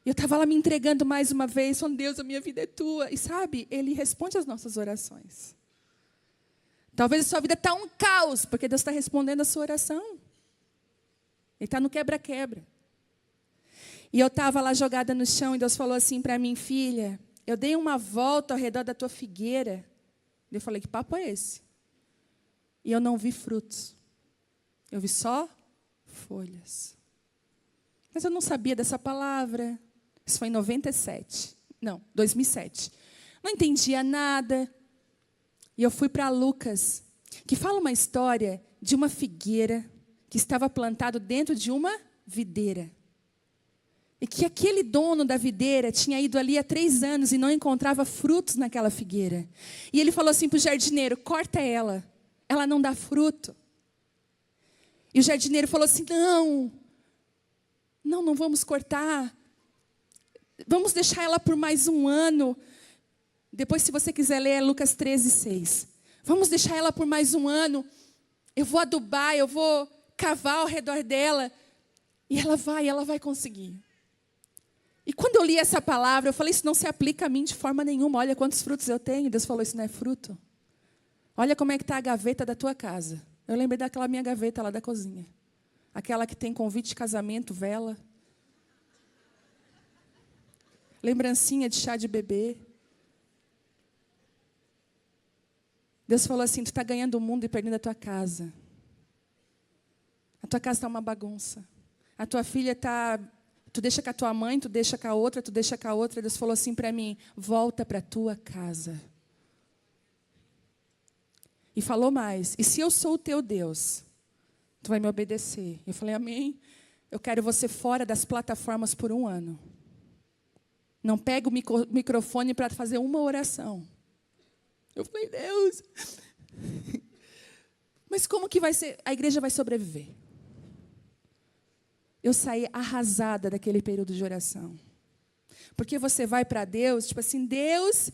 A: E eu estava lá me entregando mais uma vez, falando, Deus, a minha vida é tua. E sabe, Ele responde às nossas orações. Talvez a sua vida está um caos, porque Deus está respondendo a sua oração. Ele está no quebra-quebra. E eu estava lá jogada no chão, e Deus falou assim para mim, filha, eu dei uma volta ao redor da tua figueira. Eu falei, que papo é esse? E eu não vi frutos. Eu vi só folhas. Mas eu não sabia dessa palavra. Isso foi em 97. Não, 2007. Não entendia nada. E eu fui para Lucas, que fala uma história de uma figueira que estava plantado dentro de uma videira. E que aquele dono da videira tinha ido ali há 3 anos e não encontrava frutos naquela figueira. E ele falou assim para o jardineiro, corta ela, ela não dá fruto. E o jardineiro falou assim, não vamos cortar. Vamos deixar ela por mais 1 ano. Depois, se você quiser ler, é Lucas 13:6. Vamos deixar ela por mais 1 ano. Eu vou adubar, eu vou cavar ao redor dela. E ela vai conseguir. E quando eu li essa palavra, eu falei, isso não se aplica a mim de forma nenhuma. Olha quantos frutos eu tenho. Deus falou, isso não é fruto. Olha como é que está a gaveta da tua casa. Eu lembrei daquela minha gaveta lá da cozinha. Aquela que tem convite de casamento, vela. Lembrancinha de chá de bebê. Deus falou assim, tu está ganhando o mundo e perdendo a tua casa. A tua casa está uma bagunça. A tua filha está... Tu deixa com a tua mãe, tu deixa com a outra, tu deixa com a outra. Deus falou assim para mim, volta para a tua casa. E falou mais, e se eu sou o teu Deus, tu vai me obedecer. Eu falei, amém. Eu quero você fora das plataformas por 1 ano. Não pega o microfone para fazer uma oração. Eu falei, Deus, mas como que vai ser? A igreja vai sobreviver. Eu saí arrasada daquele período de oração. Porque você vai para Deus, tipo assim, Deus,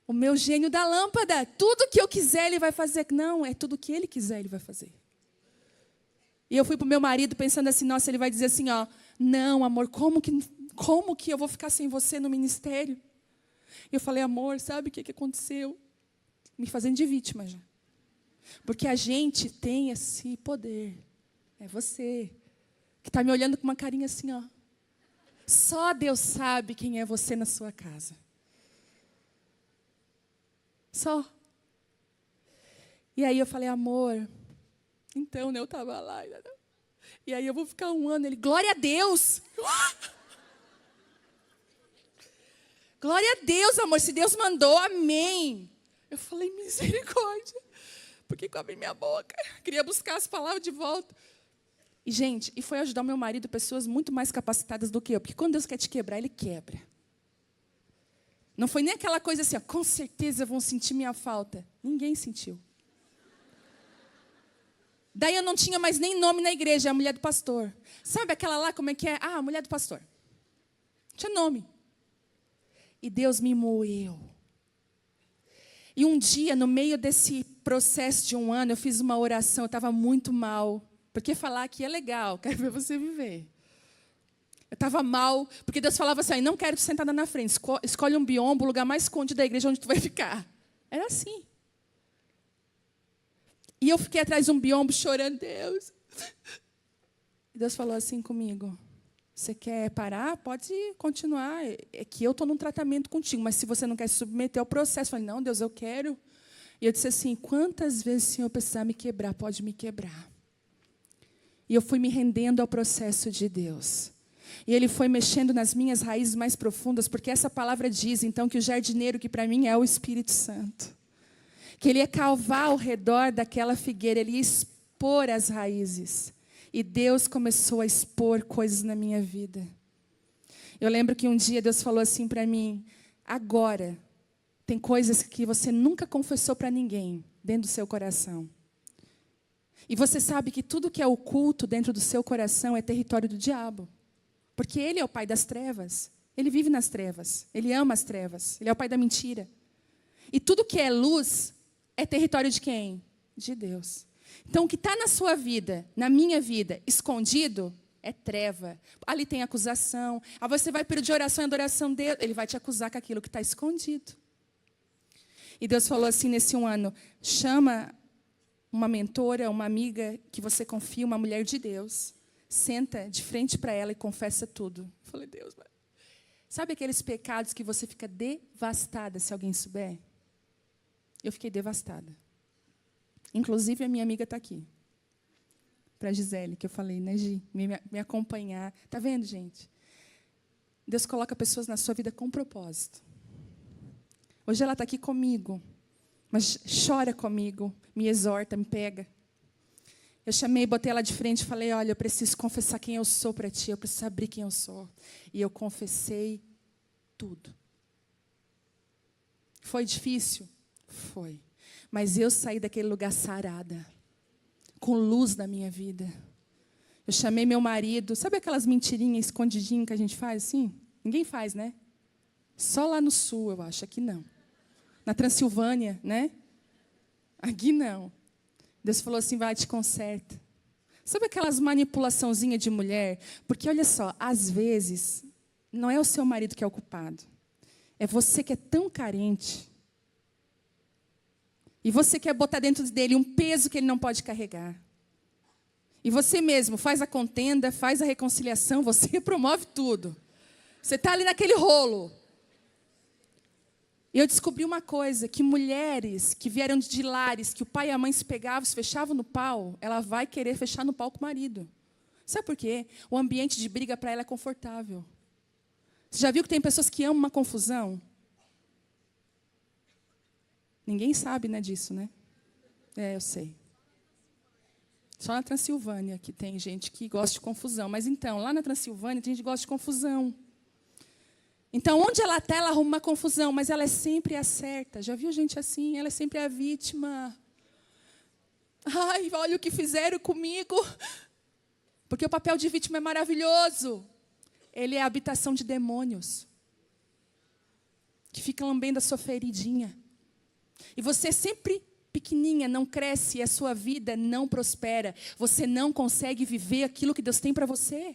A: o meu gênio da lâmpada, tudo que eu quiser Ele vai fazer. Não, é tudo que Ele quiser Ele vai fazer. E eu fui para o meu marido pensando assim, nossa, ele vai dizer assim, ó, não, amor, como que eu vou ficar sem você no ministério? E eu falei, amor, sabe o que aconteceu? Me fazendo de vítima já. Porque a gente tem esse poder. É você que está me olhando com uma carinha assim, ó. Só Deus sabe quem é você na sua casa. Só. E aí eu falei, amor, então, né, eu estava lá. E aí eu vou ficar 1 ano. Ele, glória a Deus. Glória a Deus, amor, se Deus mandou, amém. Eu falei, misericórdia. Por que eu abri minha boca? Queria buscar as palavras de volta. E, gente, foi ajudar o meu marido, pessoas muito mais capacitadas do que eu. Porque quando Deus quer te quebrar, Ele quebra. Não foi nem aquela coisa assim, ó, com certeza vão sentir minha falta. Ninguém sentiu. Daí eu não tinha mais nem nome na igreja, a mulher do pastor. Sabe aquela lá, como é que é? Ah, a mulher do pastor. Não tinha nome. E Deus me moeu. E um dia, no meio desse processo de 1 ano, eu fiz uma oração, eu estava muito mal. Porque falar aqui é legal, quero ver você viver. Eu estava mal, porque Deus falava assim, não quero te sentada na frente, escolhe um biombo, o lugar mais escondido da igreja onde tu vai ficar. Era assim. E eu fiquei atrás de um biombo chorando, Deus. E Deus falou assim comigo, você quer parar? Pode continuar. É que eu estou num tratamento contigo, mas se você não quer se submeter ao processo, eu falei, não, Deus, eu quero. E eu disse assim, quantas vezes o Senhor precisar me quebrar, pode me quebrar. E eu fui me rendendo ao processo de Deus. E Ele foi mexendo nas minhas raízes mais profundas, porque essa palavra diz, então, que o jardineiro, que para mim é o Espírito Santo, que Ele ia cavar ao redor daquela figueira, Ele ia expor as raízes. E Deus começou a expor coisas na minha vida. Eu lembro que um dia Deus falou assim para mim, agora, tem coisas que você nunca confessou para ninguém, dentro do seu coração. E você sabe que tudo que é oculto dentro do seu coração é território do diabo. Porque ele é o pai das trevas. Ele vive nas trevas. Ele ama as trevas. Ele é o pai da mentira. E tudo que é luz é território de quem? De Deus. Então, o que está na sua vida, na minha vida, escondido, é treva. Ali tem acusação. Aí você vai pedir oração e adoração dele. Ele vai te acusar com aquilo que está escondido. E Deus falou assim nesse um ano, chama uma mentora, uma amiga que você confia, uma mulher de Deus. Senta de frente para ela e confessa tudo. Eu falei, Deus, sabe aqueles pecados que você fica devastada se alguém souber? Eu fiquei devastada. Inclusive, a minha amiga está aqui. Para a Gisele, que eu falei, né, Gi? Me acompanhar. Está vendo, gente? Deus coloca pessoas na sua vida com propósito. Hoje ela está aqui comigo. Mas chora comigo, me exorta, me pega. Eu chamei, botei ela de frente e falei, olha, eu preciso confessar quem eu sou para ti. Eu preciso abrir quem eu sou. E eu confessei tudo. Foi difícil? Foi. Mas eu saí daquele lugar sarada, com luz na minha vida. Eu chamei meu marido, sabe aquelas mentirinhas escondidinhas que a gente faz assim? Ninguém faz, né? Só lá no sul, eu acho, aqui não. Na Transilvânia, né? Aqui não. Deus falou assim, vai, te conserta. Sabe aquelas manipulaçãozinhas de mulher? Porque, olha só, às vezes, não é o seu marido que é o culpado. É você que é tão carente. E você quer botar dentro dele um peso que ele não pode carregar. E você mesmo faz a contenda, faz a reconciliação, você promove tudo. Você está ali naquele rolo. E eu descobri uma coisa, que mulheres que vieram de lares, que o pai e a mãe se pegavam, se fechavam no pau, ela vai querer fechar no pau com o marido. Sabe por quê? O ambiente de briga para ela é confortável. Você já viu que tem pessoas que amam uma confusão? Ninguém sabe, né, disso, né? É, eu sei. Só na Transilvânia que tem gente que gosta de confusão. Mas então, lá na Transilvânia tem gente que gosta de confusão. Então, onde ela está, ela arruma uma confusão, mas ela é sempre a certa. Já viu gente assim? Ela é sempre a vítima. Ai, olha o que fizeram comigo. Porque o papel de vítima é maravilhoso. Ele é a habitação de demônios. Que fica lambendo a sua feridinha. E você sempre pequenininha, não cresce e a sua vida não prospera. Você não consegue viver aquilo que Deus tem para você.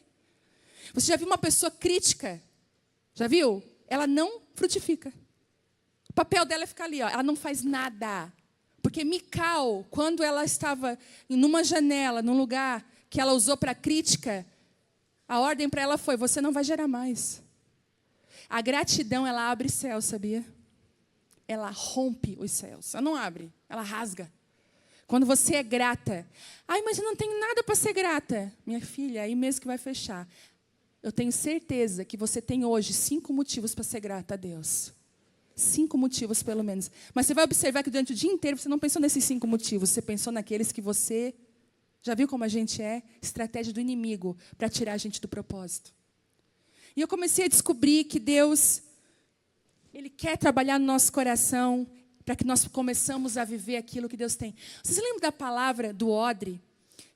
A: Você já viu uma pessoa crítica? Já viu? Ela não frutifica. O papel dela é ficar ali, ó. Ela não faz nada. Porque Mical, quando ela estava numa janela, num lugar que ela usou para crítica, a ordem para ela foi, você não vai gerar mais. A gratidão, ela abre céu, sabia? Ela rompe os céus. Ela não abre, ela rasga. Quando você é grata. Ai, mas eu não tenho nada para ser grata. Minha filha, aí mesmo que vai fechar. Eu tenho certeza que você tem hoje 5 motivos para ser grata a Deus. 5 motivos, pelo menos. Mas você vai observar que durante o dia inteiro você não pensou nesses 5 motivos. Você pensou naqueles que você... Já viu como a gente é? Estratégia do inimigo para tirar a gente do propósito. E eu comecei a descobrir que Deus... Ele quer trabalhar no nosso coração para que nós começamos a viver aquilo que Deus tem. Vocês lembram da palavra do odre?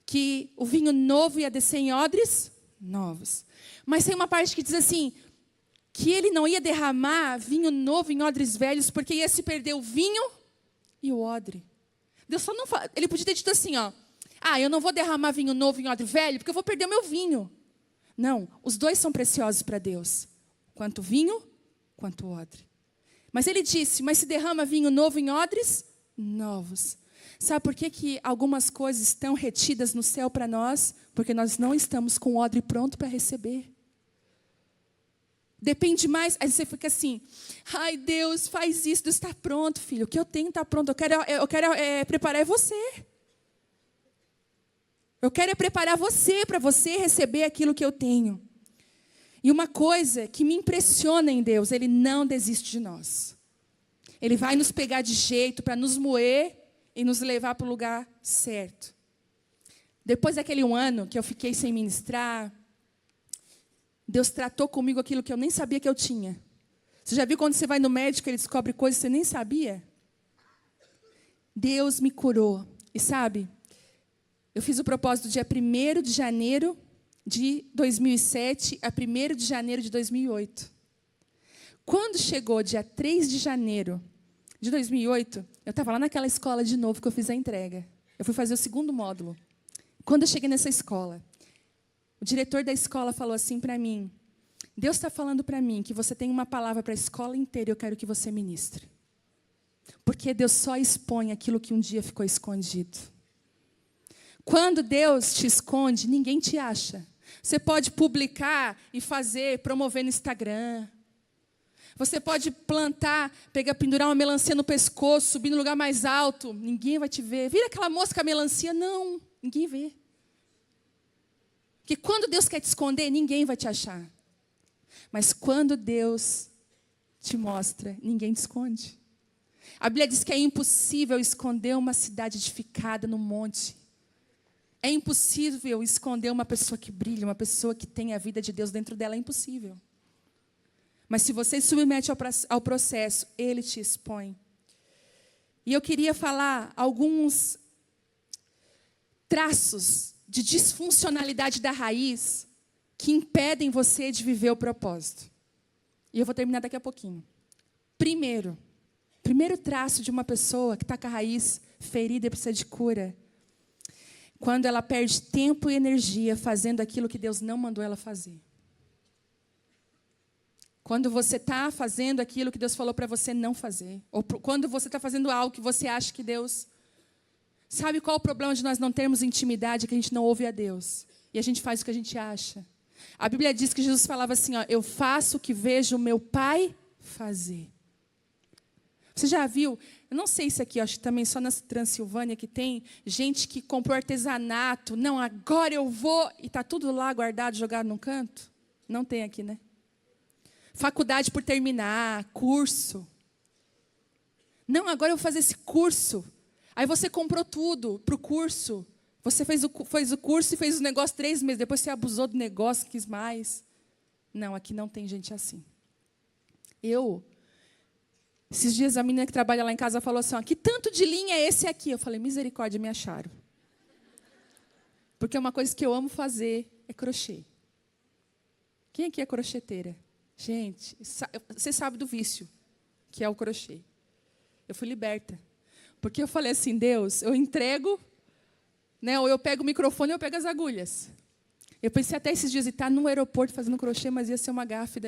A: Que o vinho novo ia descer em odres novos. Mas tem uma parte que diz assim, que ele não ia derramar vinho novo em odres velhos, porque ia se perder o vinho e o odre. Deus só não fala, ele podia ter dito assim, ó, eu não vou derramar vinho novo em odre velho, porque eu vou perder o meu vinho. Não, os dois são preciosos para Deus. Quanto vinho, quanto odre. Mas ele disse, mas se derrama vinho novo em odres novos. Sabe por que algumas coisas estão retidas no céu para nós? Porque nós não estamos com o odre pronto para receber. Depende mais, aí você fica assim, ai Deus, faz isso, Deus está pronto, filho. O que eu tenho está pronto, eu quero preparar você. Eu quero preparar você para você receber aquilo que eu tenho. E uma coisa que me impressiona em Deus, Ele não desiste de nós. Ele vai nos pegar de jeito para nos moer e nos levar para o lugar certo. Depois daquele 1 ano que eu fiquei sem ministrar, Deus tratou comigo aquilo que eu nem sabia que eu tinha. Você já viu quando você vai no médico e ele descobre coisas que você nem sabia? Deus me curou. E sabe, eu fiz o propósito do dia 1º de janeiro de 2007 a 1º de janeiro de 2008. Quando chegou dia 3 de janeiro de 2008, eu estava lá naquela escola de novo que eu fiz a entrega. Eu fui fazer o 2º módulo. Quando eu cheguei nessa escola, o diretor da escola falou assim para mim, Deus está falando para mim que você tem uma palavra para a escola inteira e eu quero que você ministre. Porque Deus só expõe aquilo que um dia ficou escondido. Quando Deus te esconde, ninguém te acha. Você pode publicar e promover no Instagram. Você pode plantar, pendurar uma melancia no pescoço, subir no lugar mais alto. Ninguém vai te ver. Vira aquela moça com a melancia. Não, ninguém vê. Porque quando Deus quer te esconder, ninguém vai te achar. Mas quando Deus te mostra, ninguém te esconde. A Bíblia diz que é impossível esconder uma cidade edificada no monte. É impossível esconder uma pessoa que brilha, uma pessoa que tem a vida de Deus dentro dela. É impossível. Mas se você se submete ao processo, Ele te expõe. E eu queria falar alguns traços de disfuncionalidade da raiz que impedem você de viver o propósito. E eu vou terminar daqui a pouquinho. Primeiro traço de uma pessoa que está com a raiz ferida e precisa de cura, quando ela perde tempo e energia fazendo aquilo que Deus não mandou ela fazer. Quando você está fazendo aquilo que Deus falou para você não fazer. Ou quando você está fazendo algo que você acha que Deus... Sabe qual é o problema de nós não termos intimidade? Que a gente não ouve a Deus. E a gente faz o que a gente acha. A Bíblia diz que Jesus falava assim, ó, eu faço o que vejo o meu Pai fazer. Você já viu? Eu não sei se aqui, acho que também só na Transilvânia que tem gente que comprou artesanato. Não, agora eu vou... E está tudo lá guardado, jogado num canto? Não tem aqui, né? Faculdade por terminar, curso. Não, agora eu vou fazer esse curso. Aí você comprou tudo para o curso. Você fez o curso e fez o negócio 3 meses. Depois você abusou do negócio, quis mais. Não, aqui não tem gente assim. Esses dias a menina que trabalha lá em casa falou assim, ó, que tanto de linha é esse aqui? Eu falei, misericórdia, me acharam. Porque uma coisa que eu amo fazer é crochê. Quem aqui é crocheteira? Gente, você sabe do vício, que é o crochê. Eu fui liberta. Porque eu falei assim, Deus, eu entrego, né, ou eu pego o microfone ou eu pego as agulhas. Eu pensei até esses dias em estar no aeroporto fazendo crochê, mas ia ser uma gafe.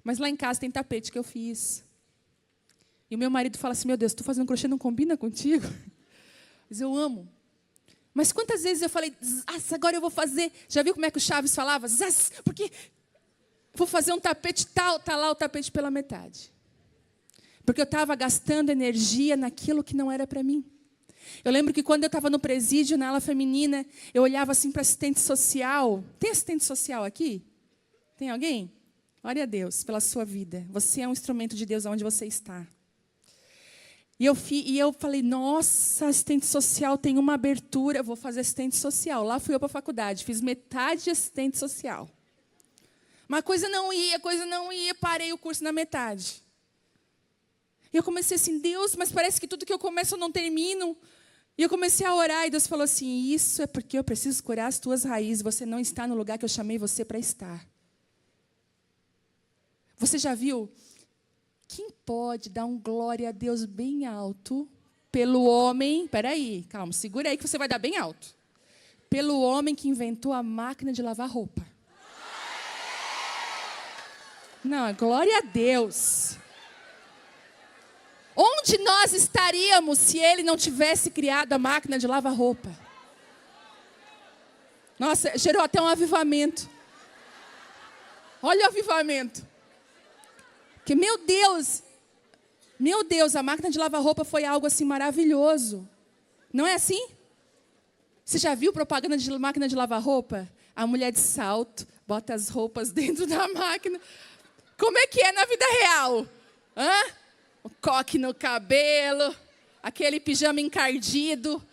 A: Mas lá em casa tem tapete que eu fiz. E o meu marido fala assim, meu Deus, tu fazendo crochê não combina contigo? Mas eu amo. Mas quantas vezes eu falei, agora eu vou fazer... Já viu como é que o Chaves falava? Porque vou fazer um tapete tal, está lá o tapete pela metade. Porque eu estava gastando energia naquilo que não era para mim. Eu lembro que quando eu estava no presídio, na ala feminina, eu olhava assim para assistente social. Tem assistente social aqui? Tem alguém? Glória a Deus pela sua vida. Você é um instrumento de Deus onde você está. E eu falei, nossa, assistente social tem uma abertura, eu vou fazer assistente social. Lá fui eu para a faculdade, fiz metade de assistente social. Mas a coisa não ia, parei o curso na metade. E eu comecei assim, Deus, mas parece que tudo que eu começo eu não termino. E eu comecei a orar e Deus falou assim, isso é porque eu preciso curar as tuas raízes, você não está no lugar que eu chamei você para estar. Você já viu? Quem pode dar um glória a Deus bem alto pelo homem... Peraí, calma, segura aí que você vai dar bem alto. Pelo homem que inventou a máquina de lavar roupa. Não, glória a Deus. Onde nós estaríamos se ele não tivesse criado a máquina de lavar roupa? Nossa, gerou até um avivamento. Olha o avivamento. Que meu Deus, a máquina de lavar roupa foi algo assim maravilhoso. Não é assim? Você já viu propaganda de máquina de lavar roupa? A mulher de salto, bota as roupas dentro da máquina. Como é que é na vida real? O coque no cabelo, aquele pijama encardido,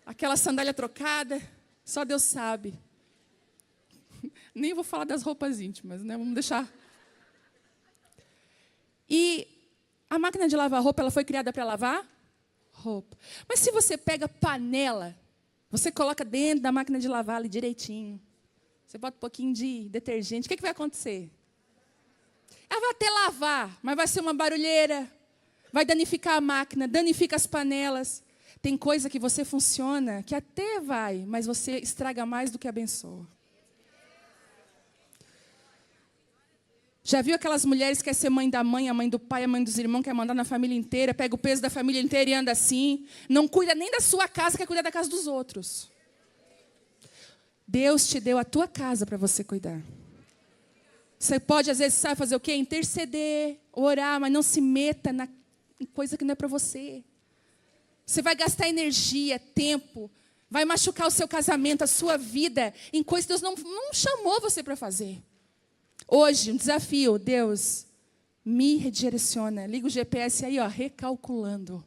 A: aquela sandália trocada. Só Deus sabe. Nem vou falar das roupas íntimas, né? Vamos deixar. E a máquina de lavar roupa, ela foi criada para lavar roupa. Mas se você pega panela, você coloca dentro da máquina de lavar ali direitinho. Você bota um pouquinho de detergente, o que vai acontecer? Ela vai até lavar, mas vai ser uma barulheira. Vai danificar a máquina, danifica as panelas. Tem coisa que você funciona, que até vai, mas você estraga mais do que abençoa. Já viu aquelas mulheres que querem ser mãe da mãe, a mãe do pai, a mãe dos irmãos, quer mandar na família inteira, pega o peso da família inteira e anda assim. Não cuida nem da sua casa, quer cuidar da casa dos outros. Deus te deu a tua casa para você cuidar. Você pode, às vezes, sabe fazer o quê? Interceder, orar, mas não se meta em coisa que não é para você. Você vai gastar energia, tempo, vai machucar o seu casamento, a sua vida, em coisas que Deus não chamou você para fazer. Hoje, um desafio, Deus me redireciona. Liga o GPS aí, recalculando.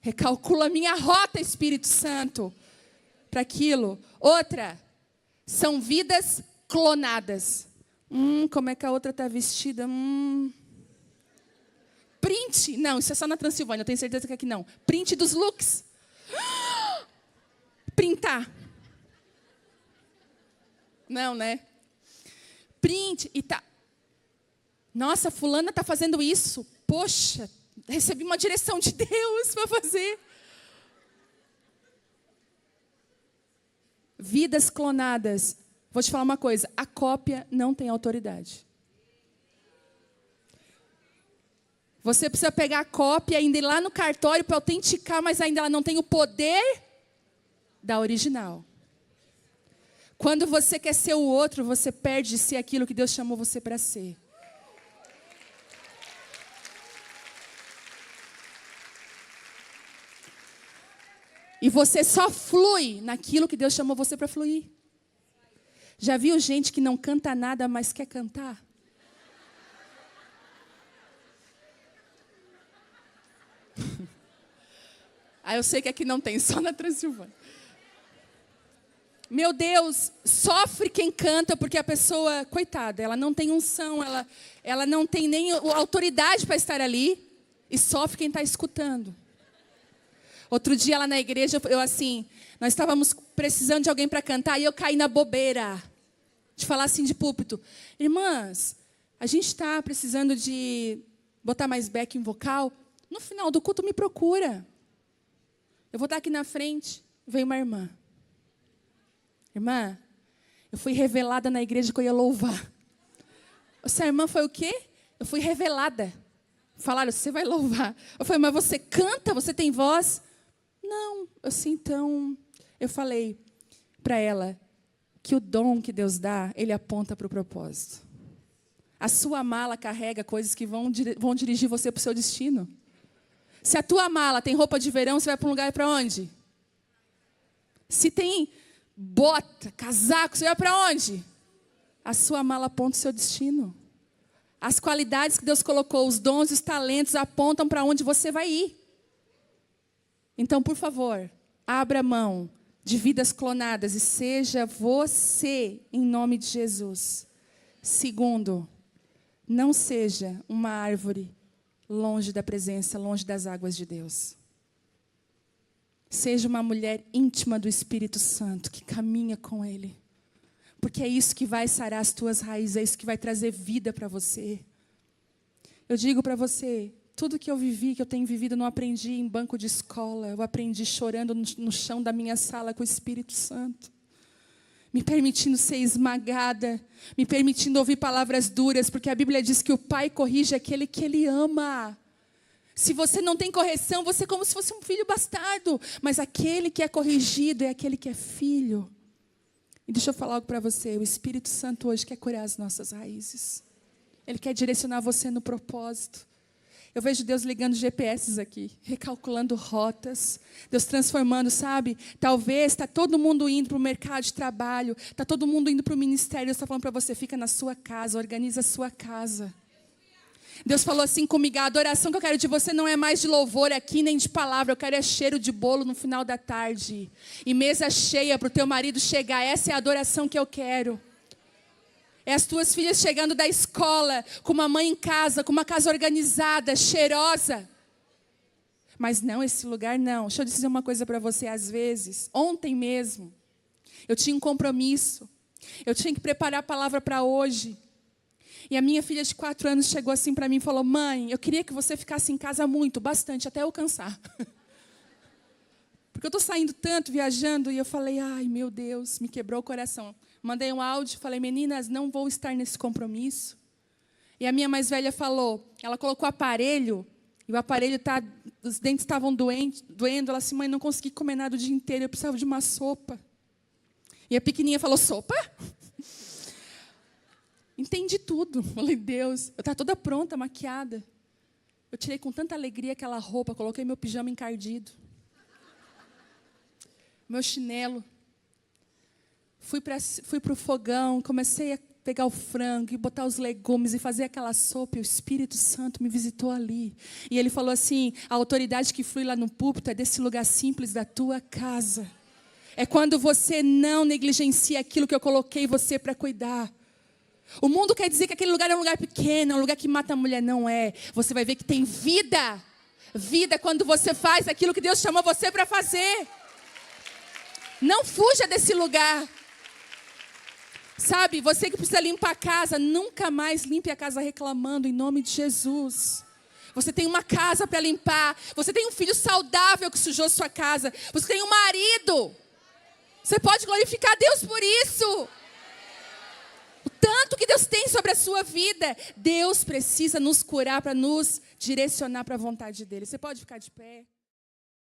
A: Recalcula a minha rota, Espírito Santo, para aquilo. Outra, são vidas clonadas. Como é que a outra está vestida? Print. Não, isso é só na Transilvânia, eu tenho certeza que aqui não. Print dos looks. Printar. Não, né? Print e tá. Nossa, fulana está fazendo isso. Poxa, recebi uma direção de Deus para fazer. Vidas clonadas. Vou te falar uma coisa, a cópia não tem autoridade. Você precisa pegar a cópia e ainda ir lá no cartório para autenticar, mas ainda ela não tem o poder da original. Quando você quer ser o outro, você perde de ser aquilo que Deus chamou você para ser. E você só flui naquilo que Deus chamou você para fluir. Já viu gente que não canta nada, mas quer cantar? Eu sei que aqui não tem, só na Transilvânia. Meu Deus, sofre quem canta, porque a pessoa, coitada, ela não tem unção, ela não tem nem autoridade para estar ali, e sofre quem está escutando. Outro dia lá na igreja, nós estávamos precisando de alguém para cantar, e eu caí na bobeira de falar assim de púlpito. Irmãs, a gente está precisando de botar mais backing vocal. No final do culto, me procura. Eu vou estar aqui na frente. Veio uma irmã. Irmã, eu fui revelada na igreja que eu ia louvar. Essa irmã foi o quê? Eu fui revelada. Falaram, você vai louvar. Eu falei, mas você canta? Você tem voz? Não. Então, eu falei para ela que o dom que Deus dá, ele aponta para o propósito. A sua mala carrega coisas que vão dirigir você para o seu destino. Se a tua mala tem roupa de verão, você vai para um lugar para onde? Se tem bota, casaco, você vai para onde? A sua mala aponta o seu destino. As qualidades que Deus colocou, os dons e os talentos apontam para onde você vai ir. Então, por favor, abra mão de vidas clonadas e seja você, em nome de Jesus. Segundo, não seja uma árvore longe da presença, longe das águas de Deus. Seja uma mulher íntima do Espírito Santo, que caminha com Ele. Porque é isso que vai sarar as tuas raízes, é isso que vai trazer vida para você. Eu digo para você, tudo que eu vivi, que eu tenho vivido, eu não aprendi em banco de escola. Eu aprendi chorando no chão da minha sala com o Espírito Santo. me permitindo ser esmagada, me permitindo ouvir palavras duras, porque a Bíblia diz que o pai corrige aquele que ele ama. Se você não tem correção, você é como se fosse um filho bastardo, mas aquele que é corrigido é aquele que é filho. E deixa eu falar algo para você, o Espírito Santo hoje quer curar as nossas raízes. Ele quer direcionar você no propósito. Eu vejo Deus ligando GPS aqui, recalculando rotas, Deus transformando, sabe? Talvez está todo mundo indo para o mercado de trabalho, está todo mundo indo para o ministério, Deus está falando para você, fica na sua casa, organiza a sua casa. Deus falou assim comigo, a adoração que eu quero de você não é mais de louvor aqui, nem de palavra, eu quero é cheiro de bolo no final da tarde. E mesa cheia para o teu marido chegar, essa é a adoração que eu quero. É as tuas filhas chegando da escola, com uma mãe em casa, com uma casa organizada, cheirosa. Mas não, esse lugar não. Deixa eu dizer uma coisa para você, às vezes, ontem mesmo, eu tinha um compromisso. Eu tinha que preparar a palavra para hoje. E a minha filha de 4 anos chegou assim para mim e falou, mãe, eu queria que você ficasse em casa muito, bastante, até eu cansar. Porque eu estou saindo tanto, viajando, e eu falei, ai meu Deus, me quebrou o coração. Mandei um áudio, falei, meninas, não vou estar nesse compromisso. E a minha mais velha falou, ela colocou o aparelho, e o aparelho, os dentes estavam doendo. Ela disse, mãe, não consegui comer nada o dia inteiro, eu precisava de uma sopa. E a pequenininha falou, sopa? Entendi tudo. Falei, Deus, eu estava toda pronta, maquiada. Eu tirei com tanta alegria aquela roupa, coloquei meu pijama encardido. Meu chinelo. Fui para o fogão, comecei a pegar o frango e botar os legumes e fazer aquela sopa. E o Espírito Santo me visitou ali. E ele falou assim, a autoridade que flui lá no púlpito é desse lugar simples da tua casa. É quando você não negligencia aquilo que eu coloquei você para cuidar. O mundo quer dizer que aquele lugar é um lugar pequeno, é um lugar que mata a mulher. Não é. Você vai ver que tem vida. Vida quando você faz aquilo que Deus chamou você para fazer. Não fuja desse lugar. Sabe, você que precisa limpar a casa, nunca mais limpe a casa reclamando, em nome de Jesus. Você tem uma casa para limpar. Você tem um filho saudável que sujou sua casa. Você tem um marido. Você pode glorificar Deus por isso. O tanto que Deus tem sobre a sua vida. Deus precisa nos curar para nos direcionar para a vontade dEle. Você pode ficar de pé?